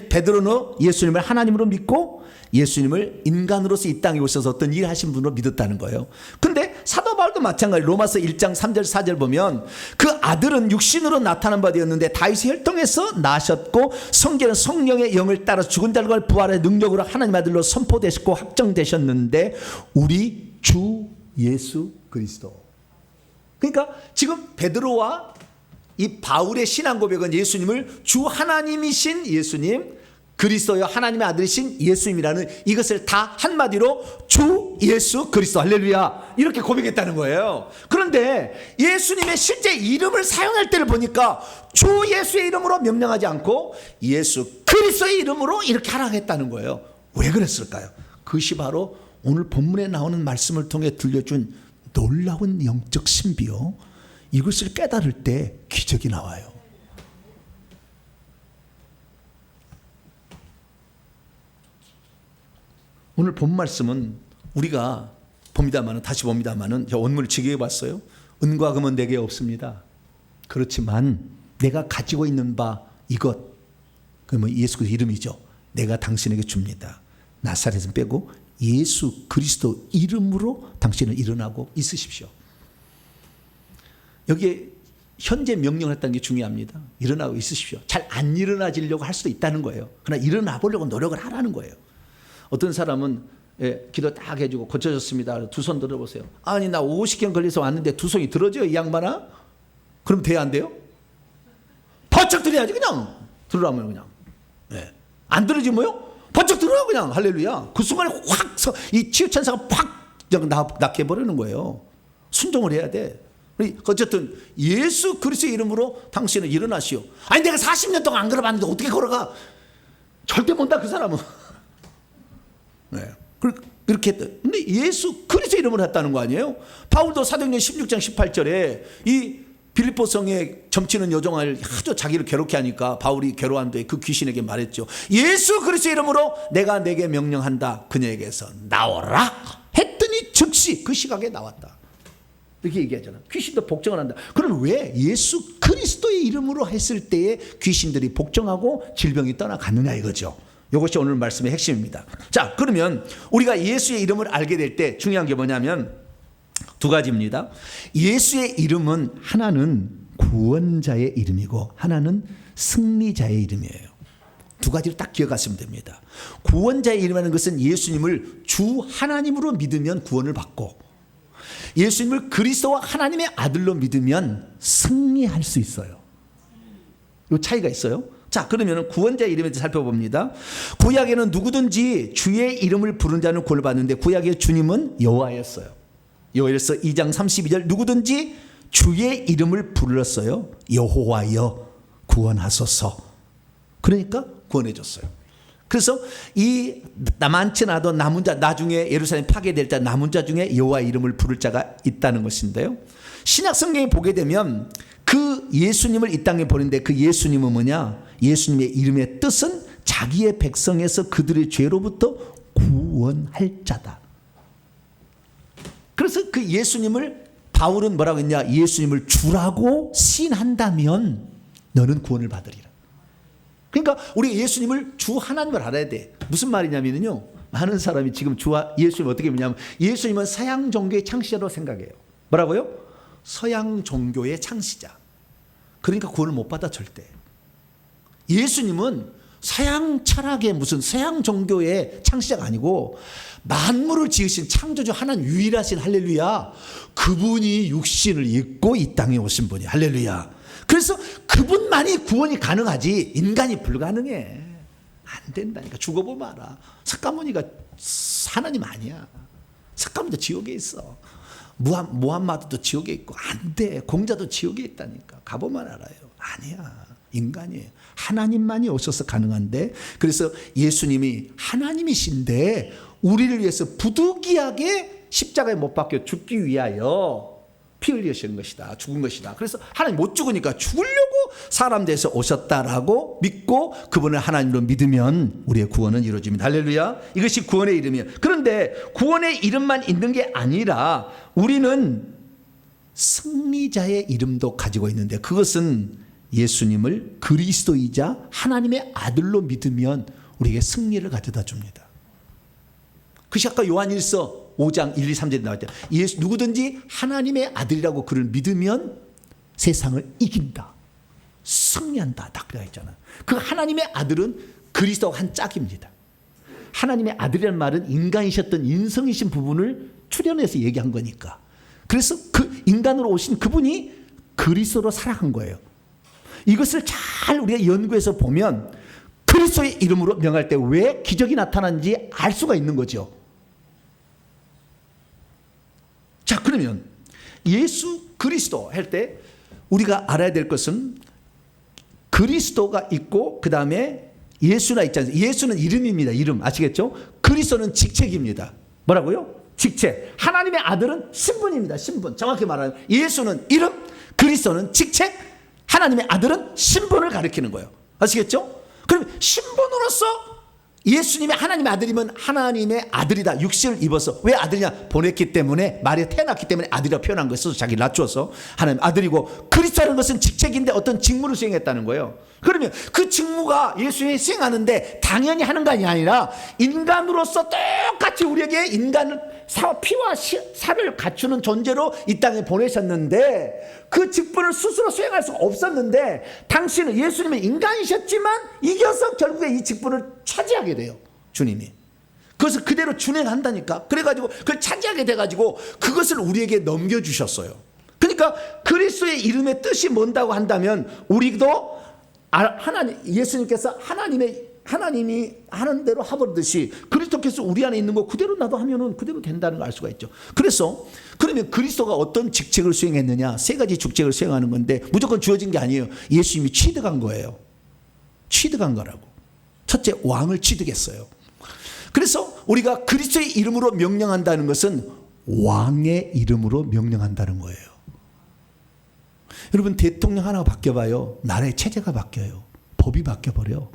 베드로는 예수님을 하나님으로 믿고 예수님을 인간으로서 이 땅에 오셔서 어떤 일을 하신 분으로 믿었다는 거예요. 근데 사도 바울도 마찬가지로 로마서 1장 3절 4절 보면 그 아들은 육신으로 나타난 바 되었는데 다윗의 혈통에서 나셨고 성경은 성령의 영을 따라 죽은 자를 부활의 능력으로 하나님 아들로 선포되셨고 확정되셨는데 우리 주 예수 그리스도. 그러니까 지금 베드로와 이 바울의 신앙 고백은 예수님을 주 하나님이신 예수님 그리스도여 하나님의 아들이신 예수님이라는 이것을 다 한마디로 주 예수 그리스도 할렐루야 이렇게 고백했다는 거예요. 그런데 예수님의 실제 이름을 사용할 때를 보니까 주 예수의 이름으로 명령하지 않고 예수 그리스도의 이름으로 이렇게 하라고 했다는 거예요. 왜 그랬을까요? 그것이 바로 오늘 본문에 나오는 말씀을 통해 들려준 놀라운 영적 신비요. 이것을 깨달을 때 기적이 나와요. 오늘 본 말씀은 우리가 봅니다만은 다시 봅니다만은 저 원문을 지게 봤어요. 은과 금은 내게 없습니다. 그렇지만 내가 가지고 있는 바 이것 그러면 예수 그리스도 이름이죠. 내가 당신에게 줍니다. 나사렛은 빼고 예수 그리스도 이름으로 당신은 일어나고 있으십시오. 여기에 현재 명령을 했다는 게 중요합니다. 일어나고 있으십시오. 잘 안 일어나지려고 할 수도 있다는 거예요. 그러나 일어나 보려고 노력을 하라는 거예요. 어떤 사람은 기도 딱 해주고 고쳐졌습니다. 두 손 들어보세요. 아니 나 50경 걸려서 왔는데 두 손이 들어져요 이 양반아? 그럼 돼야 안 돼요? 번쩍 들어야지 그냥 들으라면 그냥 안 들어지면요? 번쩍 들어요 그냥 할렐루야. 그 순간에 확 이 치유천사가 팍 낫게 버리는 거예요. 순종을 해야 돼. 어쨌든 예수 그리스도의 이름으로 당신은 일어나시오. 아니 내가 40년 동안 안 걸어봤는데 어떻게 걸어가? 절대 못다 그 사람은. 그렇게 했다. 근데 예수 그리스도의 이름으로 했다는 거 아니에요? 바울도 사도행전 16장 18절에 이 빌립보 성에 점치는 여종을 하도 자기를 괴롭게 하니까 바울이 괴로워한 뒤에 그 귀신에게 말했죠. 예수 그리스도의 이름으로 내가 내게 명령한다. 그녀에게서 나오라 했더니 즉시 그 시각에 나왔다. 이렇게 얘기하잖아. 귀신도 복종을 한다. 그럼 왜 예수 그리스도의 이름으로 했을 때에 귀신들이 복종하고 질병이 떠나갔느냐 이거죠. 이것이 오늘 말씀의 핵심입니다. 자, 그러면 우리가 예수의 이름을 알게 될 때 중요한 게 뭐냐면 두 가지입니다. 예수의 이름은 하나는 구원자의 이름이고 하나는 승리자의 이름이에요. 두 가지를 딱 기억하시면 됩니다. 구원자의 이름이라는 것은 예수님을 주 하나님으로 믿으면 구원을 받고 예수님을 그리스도와 하나님의 아들로 믿으면 승리할 수 있어요. 이 차이가 있어요. 자, 그러면 구원자 이름에 대해서 살펴봅니다. 구약에는 누구든지 주의 이름을 부른 자는 구원을 받는데 구약의 주님은 여호와였어요. 여호와서 2장 32절 누구든지 주의 이름을 불렀어요. 여호와여 구원하소서. 그러니까 구원해 줬어요. 그래서 이 많지 않아도 남은 자, 나중에 예루살렘 파괴될 때 남은 자 중에 여호와 이름을 부를 자가 있다는 것인데요. 신약 성경에 보게 되면 그 예수님을 이 땅에 보낸데 그 예수님은 뭐냐? 예수님의 이름의 뜻은 자기의 백성에서 그들의 죄로부터 구원할 자다. 그래서 그 예수님을 바울은 뭐라고 했냐? 예수님을 주라고 시인한다면 너는 구원을 받으리라. 그러니까 우리 예수님을 주 하나님을 알아야 돼. 무슨 말이냐면요, 많은 사람이 지금 주와 예수님 어떻게 보냐면 예수님은 서양 종교의 창시자로 생각해요. 뭐라고요? 서양 종교의 창시자. 그러니까 구원을 못 받아 절대. 예수님은 서양 철학의 무슨 서양 종교의 창시자가 아니고 만물을 지으신 창조주 하나님 유일하신 할렐루야. 그분이 육신을 입고 이 땅에 오신 분이 할렐루야. 그래서 그분만이 구원이 가능하지 인간이 불가능해. 안 된다니까. 죽어보면 알아. 석가모니가 하나님 아니야. 석가모니도 지옥에 있어. 무함마드도 지옥에 있고 안 돼. 공자도 지옥에 있다니까. 가보면 알아요. 아니야. 인간이에요. 하나님만이 오셔서 가능한데, 그래서 예수님이 하나님이신데 우리를 위해서 부득이하게 십자가에 못 박혀 죽기 위하여 피 흘리시는 것이다. 죽은 것이다. 그래서 하나님 못 죽으니까 죽으려고 사람 돼서 오셨다라고 믿고 그분을 하나님으로 믿으면 우리의 구원은 이루어집니다. 할렐루야. 이것이 구원의 이름이에요. 그런데 구원의 이름만 있는 게 아니라 우리는 승리자의 이름도 가지고 있는데, 그것은 예수님을 그리스도이자 하나님의 아들로 믿으면 우리에게 승리를 가져다 줍니다. 그것이 아까 요한일서 5장 1, 2, 3절에 나왔죠. 예수 누구든지 하나님의 아들이라고 그를 믿으면 세상을 이긴다. 승리한다. 딱 되어 있잖아. 그 하나님의 아들은 그리스도와 한 짝입니다. 하나님의 아들이라는 말은 인간이셨던 인성이신 부분을 출연해서 얘기한 거니까. 그래서 그 인간으로 오신 그분이 그리스도로 살아간 거예요. 이것을 잘 우리가 연구해서 보면 그리스도의 이름으로 명할 때 왜 기적이 나타나는지 알 수가 있는 거죠. 자, 그러면 예수 그리스도 할 때 우리가 알아야 될 것은 그리스도가 있고 그 다음에 예수나 있잖아요. 예수는 이름입니다. 이름 아시겠죠? 그리스도는 직책입니다. 뭐라고요? 직책. 하나님의 아들은 신분입니다. 신분. 정확히 말하면 예수는 이름, 그리스도는 직책, 하나님의 아들은 신분을 가리키는 거예요. 아시겠죠? 그럼 신분으로서 예수님의 하나님의 아들이면 하나님의 아들이다. 육신을 입어서. 왜 아들이냐? 보냈기 때문에, 마리아 태어났기 때문에 아들이라고 표현한 것을 자기를 낮추어서 하나님 아들이고, 그리스도라는 것은 직책인데 어떤 직무를 수행했다는 거예요. 그러면 그 직무가 예수님이 수행하는데 당연히 하는 것이 아니라 인간으로서 똑같이 우리에게 인간을 피와 살을 갖추는 존재로 이 땅에 보내셨는데 그 직분을 스스로 수행할 수가 없었는데 당신은 예수님은 인간이셨지만 이겨서 결국에 이 직분을 차지하게 돼요. 주님이. 그것을 그대로 준행한다니까. 그래가지고 그걸 차지하게 돼가지고 그것을 우리에게 넘겨주셨어요. 그러니까 그리스도의 이름의 뜻이 뭔다고 한다면 우리도 하나님, 예수님께서 하나님이 하는 대로 하버리듯이 그리스도께서 우리 안에 있는 거 그대로 나도 하면은 그대로 된다는 걸 알 수가 있죠. 그래서 그러면 그리스도가 어떤 직책을 수행했느냐? 세 가지 직책을 수행하는 건데 무조건 주어진 게 아니에요. 예수님이 취득한 거예요. 취득한 거라고. 첫째, 왕을 취득했어요. 그래서 우리가 그리스도의 이름으로 명령한다는 것은 왕의 이름으로 명령한다는 거예요. 여러분, 대통령 하나가 바뀌어봐요. 나라의 체제가 바뀌어요. 법이 바뀌어버려.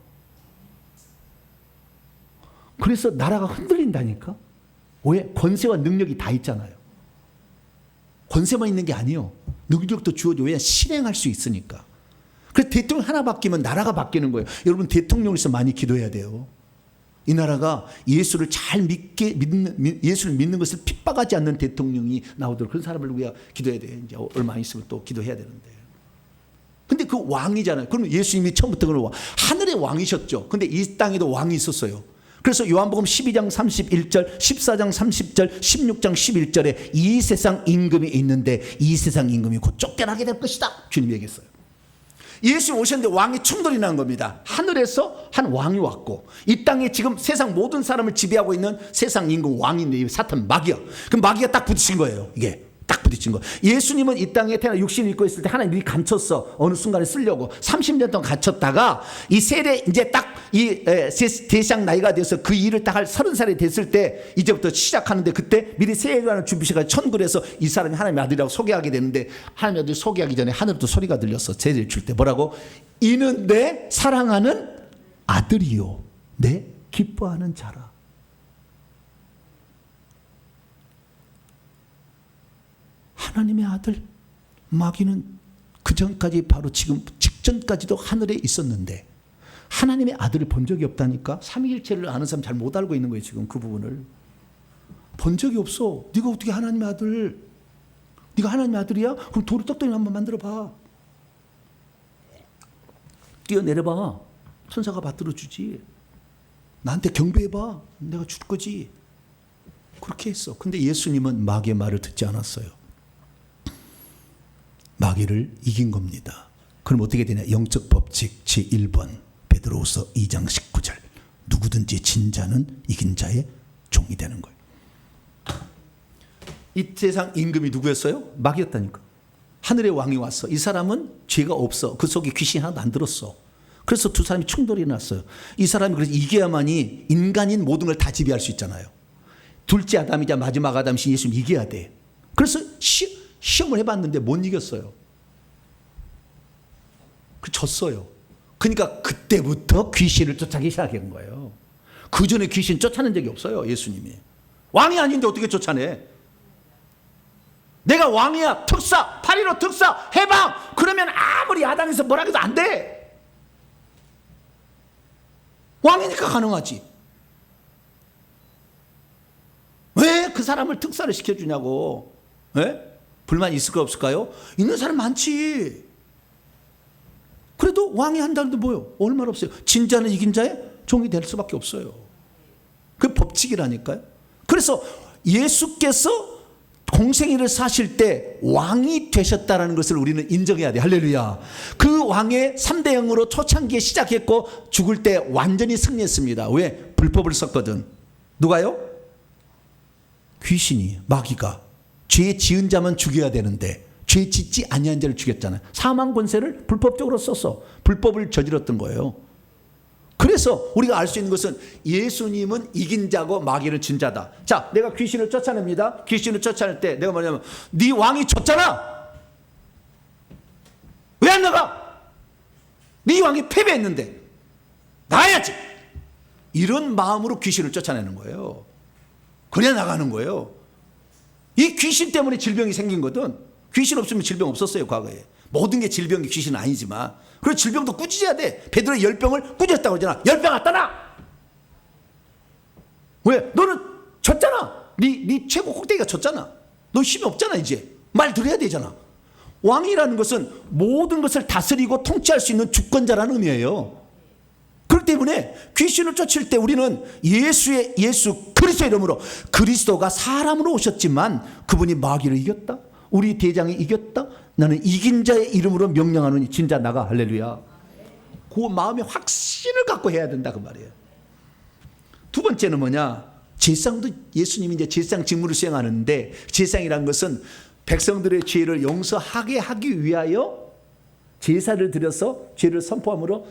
그래서 나라가 흔들린다니까. 왜? 권세와 능력이 다 있잖아요. 권세만 있는 게 아니에요. 능력도 주어져. 왜? 실행할 수 있으니까. 그래서 대통령 하나 바뀌면 나라가 바뀌는 거예요. 여러분, 대통령에서 많이 기도해야 돼요. 이 나라가 예수를 잘 예수를 믿는 것을 핍박하지 않는 대통령이 나오도록 그런 사람을 우리가 기도해야 돼요. 이제 얼마 있으면 또 기도해야 되는데. 근데 그 왕이잖아요. 그러면 예수님이 처음부터 그런 하늘의 왕이셨죠. 근데 이 땅에도 왕이 있었어요. 그래서 요한복음 12장 31절, 14장 30절, 16장 11절에 이 세상 임금이 있는데 이 세상 임금이 곧 쫓겨나게 될 것이다. 주님이 얘기했어요. 예수 오셨는데 왕이 충돌이 난 겁니다. 하늘에서 한 왕이 왔고 이 땅에 지금 세상 모든 사람을 지배하고 있는 세상 임금 왕인데 사탄 마귀야. 그럼 마귀가 딱 부딪힌 거예요. 이게 딱 부딪힌 거. 예수님은 이 땅에 태어나 육신을 입고 있을 때 하나님이 감췄어. 어느 순간에 쓰려고 30년 동안 갇혔다가 이 세례 이제 딱 이 대상 나이가 돼서 그 일을 딱 할 30살이 됐을 때 이제부터 시작하는데 그때 미리 세례관을 준비시켜 천국을 해서 이 사람이 하나님의 아들이라고 소개하게 되는데 하나님의 아들 소개하기 전에 하늘부터 소리가 들렸어. 세례를 줄 때 뭐라고? 이는 내 사랑하는 아들이요 내 기뻐하는 자라. 하나님의 아들. 마귀는 그 전까지 바로 지금 직전까지도 하늘에 있었는데 하나님의 아들을 본 적이 없다니까. 삼위일체를 아는 사람 잘 못 알고 있는 거예요. 지금 그 부분을 본 적이 없어. 네가 어떻게 하나님의 아들, 네가 하나님의 아들이야? 그럼 돌을 떡덩이 한번 만들어봐. 뛰어내려봐. 천사가 받들어 주지. 나한테 경배해봐. 내가 줄 거지. 그렇게 했어. 근데 예수님은 마귀의 말을 듣지 않았어요. 마귀를 이긴 겁니다. 그럼 어떻게 되냐? 영적 법칙 제1번 베드로후서 2장 19절. 누구든지 진 자는 이긴 자의 종이 되는 거예요. 이 세상 임금이 누구였어요? 마귀였다니까. 하늘의 왕이 왔어. 이 사람은 죄가 없어. 그 속에 귀신 하나도 안 들었어. 그래서 두 사람이 충돌이 났어요. 이 사람이 그래서 이겨야만이 인간인 모든 걸 다 지배할 수 있잖아요. 둘째 아담이자 마지막 아담이신 예수님 이겨야 돼. 그래서 시험을 해봤는데 못 이겼어요. 졌어요. 그러니까 그때부터 귀신을 쫓아내기 시작한 거예요. 그 전에 귀신 쫓아낸 적이 없어요. 예수님이. 왕이 아닌데 어떻게 쫓아내? 내가 왕이야. 특사, 8.15 특사, 해방. 그러면 아무리 야당에서 뭐라 해도 안 돼. 왕이니까 가능하지. 왜 그 사람을 특사를 시켜주냐고. 왜? 불만 있을 거 없을까요? 있는 사람 많지. 그래도 왕이 한다는데 뭐요? 얼마나 없어요. 진자는 이긴 자의 종이 될 수밖에 없어요. 그 법칙이라니까요. 그래서 예수께서 공생애를 사실 때 왕이 되셨다는 것을 우리는 인정해야 돼. 할렐루야. 그 왕의 3대 0으로 초창기에 시작했고 죽을 때 완전히 승리했습니다. 왜? 불법을 썼거든. 누가요? 귀신이, 마귀가. 죄 지은 자만 죽여야 되는데 죄 짓지 아니한 자를 죽였잖아요. 사망 권세를 불법적으로 썼어. 불법을 저질렀던 거예요. 그래서 우리가 알 수 있는 것은 예수님은 이긴 자고 마귀는 진 자다. 자, 내가 귀신을 쫓아냅니다. 귀신을 쫓아낼 때 내가 뭐냐면 네 왕이 졌잖아. 왜 안 나가? 네 왕이 패배했는데 나가야지. 이런 마음으로 귀신을 쫓아내는 거예요. 그래야 나가는 거예요. 이 귀신 때문에 질병이 생긴 거든. 귀신 없으면 질병 없었어요. 과거에. 모든 게 질병이 귀신은 아니지만 그리고 질병도 꾸짖어야 돼. 베드로의 열병을 꾸짖었다고 그러잖아. 열병 아 떠나. 왜? 너는 졌잖아. 네 최고 꼭대기가 졌잖아. 너 힘이 없잖아. 이제 말 들어야 되잖아. 왕이라는 것은 모든 것을 다스리고 통치할 수 있는 주권자라는 의미예요. 그렇기 때문에 귀신을 쫓을 때 우리는 예수 그리스도의 이름으로, 그리스도가 사람으로 오셨지만 그분이 마귀를 이겼다. 우리 대장이 이겼다. 나는 이긴 자의 이름으로 명령하는 진자 나가. 할렐루야. 그 마음의 확신을 갖고 해야 된다 그 말이에요. 두 번째는 뭐냐? 제사장도 예수님이 이제 제사장 직무를 수행하는데, 제사장이라는 것은 백성들의 죄를 용서하게 하기 위하여 제사를 드려서 죄를 선포함으로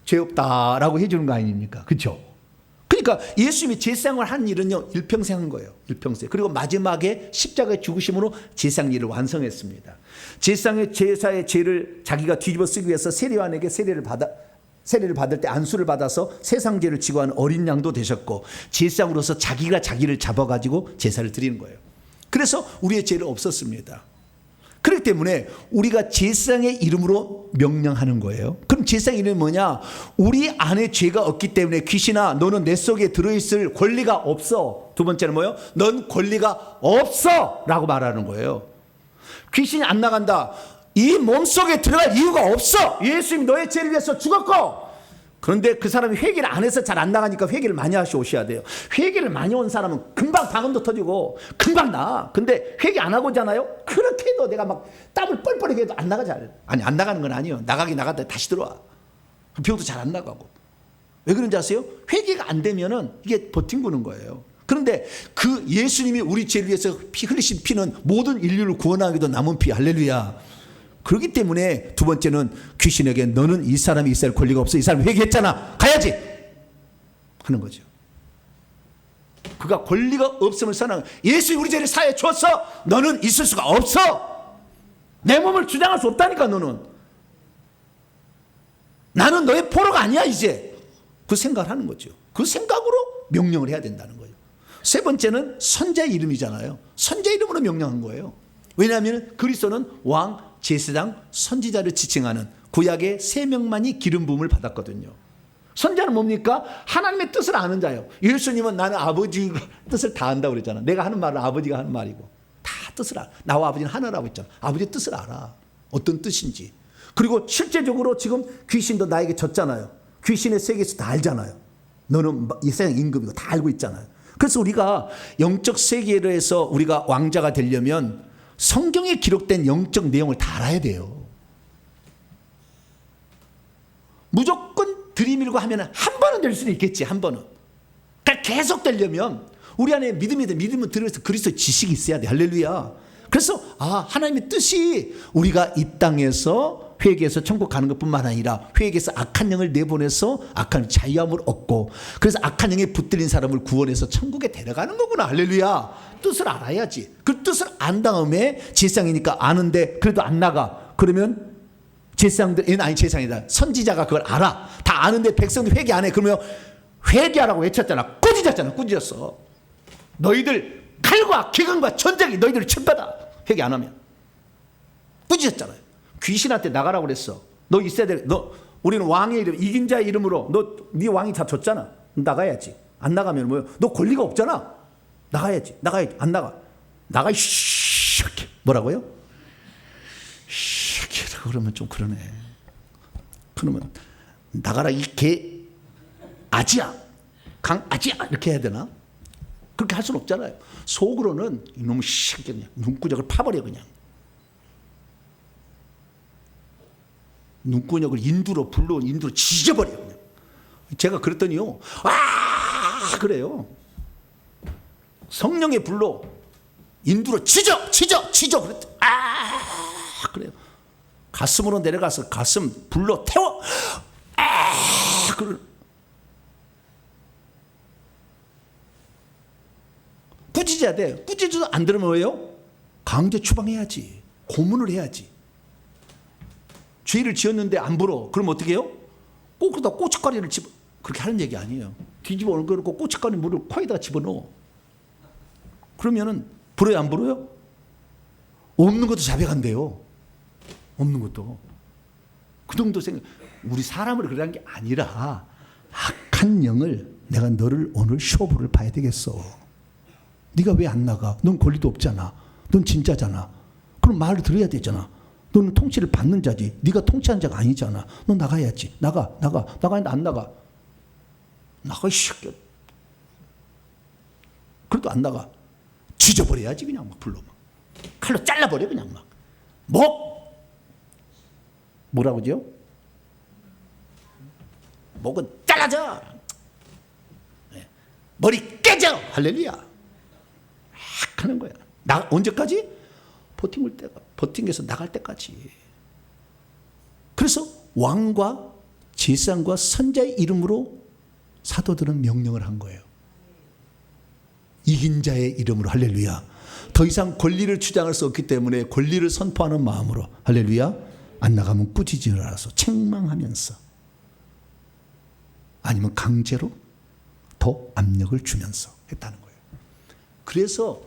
죄 없다라고 해주는 거 아닙니까? 그렇죠? 그러니까 예수님이 제사장을 한 일은요 일평생 한 거예요. 일평생. 그리고 마지막에 십자가의 죽으심으로 제사장 일을 완성했습니다. 제사장의 제사의 죄를 자기가 뒤집어 쓰기 위해서 세례요한에게 세례를 받을 때 안수를 받아서 세상 죄를 지고 한 어린 양도 되셨고, 제사장으로서 자기가 자기를 잡아가지고 제사를 드리는 거예요. 그래서 우리의 죄를 없었습니다. 그렇기 때문에 우리가 제사장의 이름으로 명령하는 거예요. 그럼 제사장 이름이 뭐냐? 우리 안에 죄가 없기 때문에 귀신아 너는 내 속에 들어있을 권리가 없어. 두 번째는 뭐예요? 넌 권리가 없어 라고 말하는 거예요. 귀신이 안 나간다. 이 몸속에 들어갈 이유가 없어. 예수님이 너의 죄를 위해서 죽었고. 그런데 그 사람이 회개를 안 해서 잘 안 나가니까 회개를 많이 하시 오셔야 돼요. 회개를 많이 온 사람은 금방 방언도 터지고 금방 나. 근데 회개 안 하고 오잖아요. 그렇게 기도해도 내가 막 땀을 뻘뻘하게 해도 안 나가지 않아요. 아니 안 나가는 건 아니에요. 나갔다 다시 들어와. 병도 잘 안 나가고. 왜 그런지 아세요? 회개가 안 되면은 이게 버팅구는 거예요. 그런데 그 예수님이 우리 죄를 위해서 흘리신 피는 모든 인류를 구원하기도 남은 피. 할렐루야. 그렇기 때문에 두 번째는 귀신에게 너는 이 사람이 있을 권리가 없어. 이 사람이 회개했잖아. 가야지. 하는 거죠. 그가 권리가 없음을 선언. 예수님이 우리 죄를 사해 줬어. 너는 있을 수가 없어. 내 몸을 주장할 수 없다니까 너는. 나는 너의 포로가 아니야 이제. 그 생각을 하는 거죠. 그 생각으로 명령을 해야 된다는 거예요. 세 번째는 선자의 이름이잖아요. 선자의 이름으로 명령한 거예요. 왜냐하면 그리스도는 왕, 제사장, 선지자를 지칭하는 구약의 세 명만이 기름 부음을 받았거든요. 선자는 뭡니까? 하나님의 뜻을 아는 자예요. 예수님은 나는 아버지 뜻을 다 안다고 그랬잖아. 내가 하는 말은 아버지가 하는 말이고 다 뜻을 알아. 나와 아버지는 하나라고 했잖아. 아버지의 뜻을 알아. 어떤 뜻인지. 그리고 실제적으로 지금 귀신도 나에게 졌잖아요. 귀신의 세계에서 다 알잖아요. 너는 이 세상 임금이고 다 알고 있잖아요. 그래서 우리가 영적 세계에서 우리가 왕자가 되려면 성경에 기록된 영적 내용을 다 알아야 돼요. 무조건 들이밀고 하면 한 번은 될 수는 있겠지. 한 번은. 그러니까 계속 되려면 우리 안에 믿음이 돼. 믿음을 들어서 그리스도의 지식이 있어야 돼. 할렐루야. 그래서 하나님의 뜻이 우리가 이 땅에서 회개해서 천국 가는 것뿐만 아니라 회개해서 악한 영을 내보내서 악한 자유함을 얻고 그래서 악한 영에 붙들린 사람을 구원해서 천국에 데려가는 거구나. 할렐루야. 뜻을 알아야지. 그 뜻을 안 다음에 제사장이니까 아는데 그래도 안 나가. 그러면 제사장들, 아니 제사장이다. 선지자가 그걸 알아. 다 아는데 백성들 회개 안 해. 그러면 회개하라고 외쳤잖아. 꾸짖었잖아. 꾸짖었어. 너희들 칼과 기근과 전쟁이 너희들을 침받아. 회개 안 하면. 꾸짖었잖아요. 귀신한테 나가라고 그랬어. 너 있어야 돼. 너 우리는 왕의 이름, 이긴 자의 이름으로 네 왕이 다 줬잖아. 나가야지. 안 나가면 뭐예요? 너 권리가 없잖아. 나가야지. 나가야지. 안 나가. 나가. 뭐라고요? 그러면 좀 그러네. 그러면 나가라 이 개 아지야. 강 아지야. 이렇게 해야 되나? 그렇게 할 수는 없잖아요. 속으로는 이놈의 새끼 그냥 눈구녕을 파버려 그냥. 눈구녕을 불로 인두로 지져버려 그냥. 제가 그랬더니요. 그래요. 성령의 불로 인두로 지져 그랬더니 그래요. 가슴으로 내려가서 가슴 불로 태워. 그래. 꾸짖어야 돼. 꾸짖어도 안 들으면 뭐예요? 강제 추방해야지. 고문을 해야지. 죄를 지었는데 안 불어. 그럼 어떻게 해요? 거기다 고춧가루를 집어. 그렇게 하는 얘기 아니에요. 뒤집어 얹고 고춧가루 물을 코에다가 집어넣어. 그러면은 불어요 안 불어요? 없는 것도 자백한대요. 없는 것도. 그 정도 생각. 우리 사람을 그러는 게 아니라 악한 영을 내가 너를 오늘 쇼부를 봐야 되겠어. 네가 왜 안 나가? 넌 권리도 없잖아. 넌 진짜잖아. 그럼 말을 들어야 되잖아. 너는 통치를 받는 자지. 네가 통치한 자가 아니잖아. 너 나가야지. 나가는데 안 나가. 나가 이 새끼야. 그래도 안 나가. 지져버려야지 그냥 막 불러 막. 칼로 잘라버려 그냥 막. 뭐라고죠? 목은 잘라져. 머리 깨져. 할렐루야. 하는 거야. 언제까지? 버팅에서 나갈 때까지. 그래서 왕과 제사장과 선자의 이름으로 사도들은 명령을 한 거예요. 이긴 자의 이름으로. 할렐루야. 더 이상 권리를 주장할 수 없기 때문에 권리를 선포하는 마음으로. 할렐루야. 안 나가면 꾸짖으라 알아서 책망하면서 아니면 강제로 더 압력을 주면서 했다는 거예요. 그래서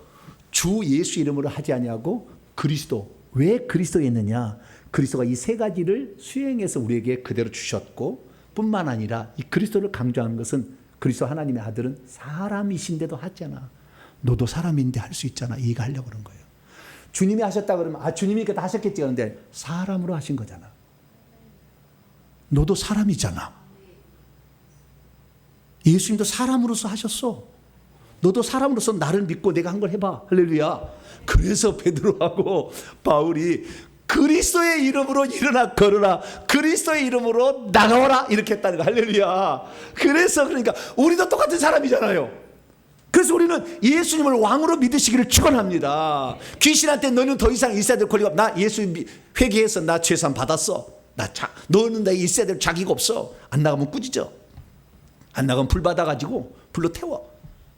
주 예수 이름으로 하지 아니하고 그리스도. 왜 그리스도였느냐? 그리스도가 이 세 가지를 수행해서 우리에게 그대로 주셨고 뿐만 아니라 이 그리스도를 강조하는 것은 그리스도 하나님의 아들은 사람이신데도 하잖아. 너도 사람인데 할 수 있잖아. 이해하려고 그런 거예요. 주님이 하셨다 그러면 주님이니까 다 하셨겠지. 그런데 사람으로 하신 거잖아. 너도 사람이잖아. 예수님도 사람으로서 하셨어. 너도 사람으로서 나를 믿고 내가 한 걸 해봐. 할렐루야. 그래서 베드로하고 바울이 그리스도의 이름으로 일어나 걸어라, 그리스도의 이름으로 나가와라, 이렇게 했다는 거. 할렐루야. 그래서 그러니까 우리도 똑같은 사람이잖아요. 그래서 우리는 예수님을 왕으로 믿으시기를 축원합니다. 귀신한테 너는 더 이상 있어야 될 권리가 없어. 나 예수 회개해서 나 죄산 받았어. 너는 나 있어야 될 자기가 없어. 안 나가면 꾸짖어. 안 나가면 불 받아가지고 불로 태워.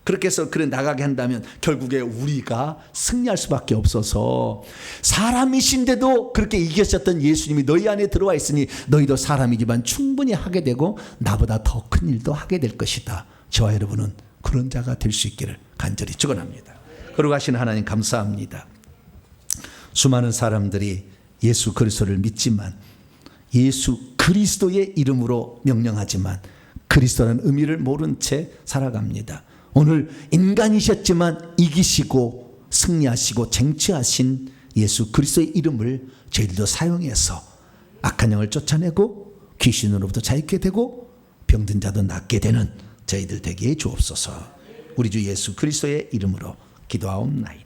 그렇게 해서 그래 나가게 한다면 결국에 우리가 승리할 수밖에 없어서, 사람이신데도 그렇게 이기셨던 예수님이 너희 안에 들어와 있으니 너희도 사람이지만 충분히 하게 되고 나보다 더 큰 일도 하게 될 것이다. 저와 여러분은 그런 자가 될 수 있기를 간절히 축원합니다. 거룩하신 하나님 감사합니다. 수많은 사람들이 예수 그리스도를 믿지만, 예수 그리스도의 이름으로 명령하지만 그리스도라는 의미를 모른 채 살아갑니다. 오늘 인간이셨지만 이기시고 승리하시고 쟁취하신 예수 그리스도의 이름을 저희들도 사용해서 악한 영을 쫓아내고 귀신으로부터 자유케 되고 병든 자도 낫게 되는 저희들 되게 주옵소서. 우리 주 예수 그리스도의 이름으로 기도하옵나이다.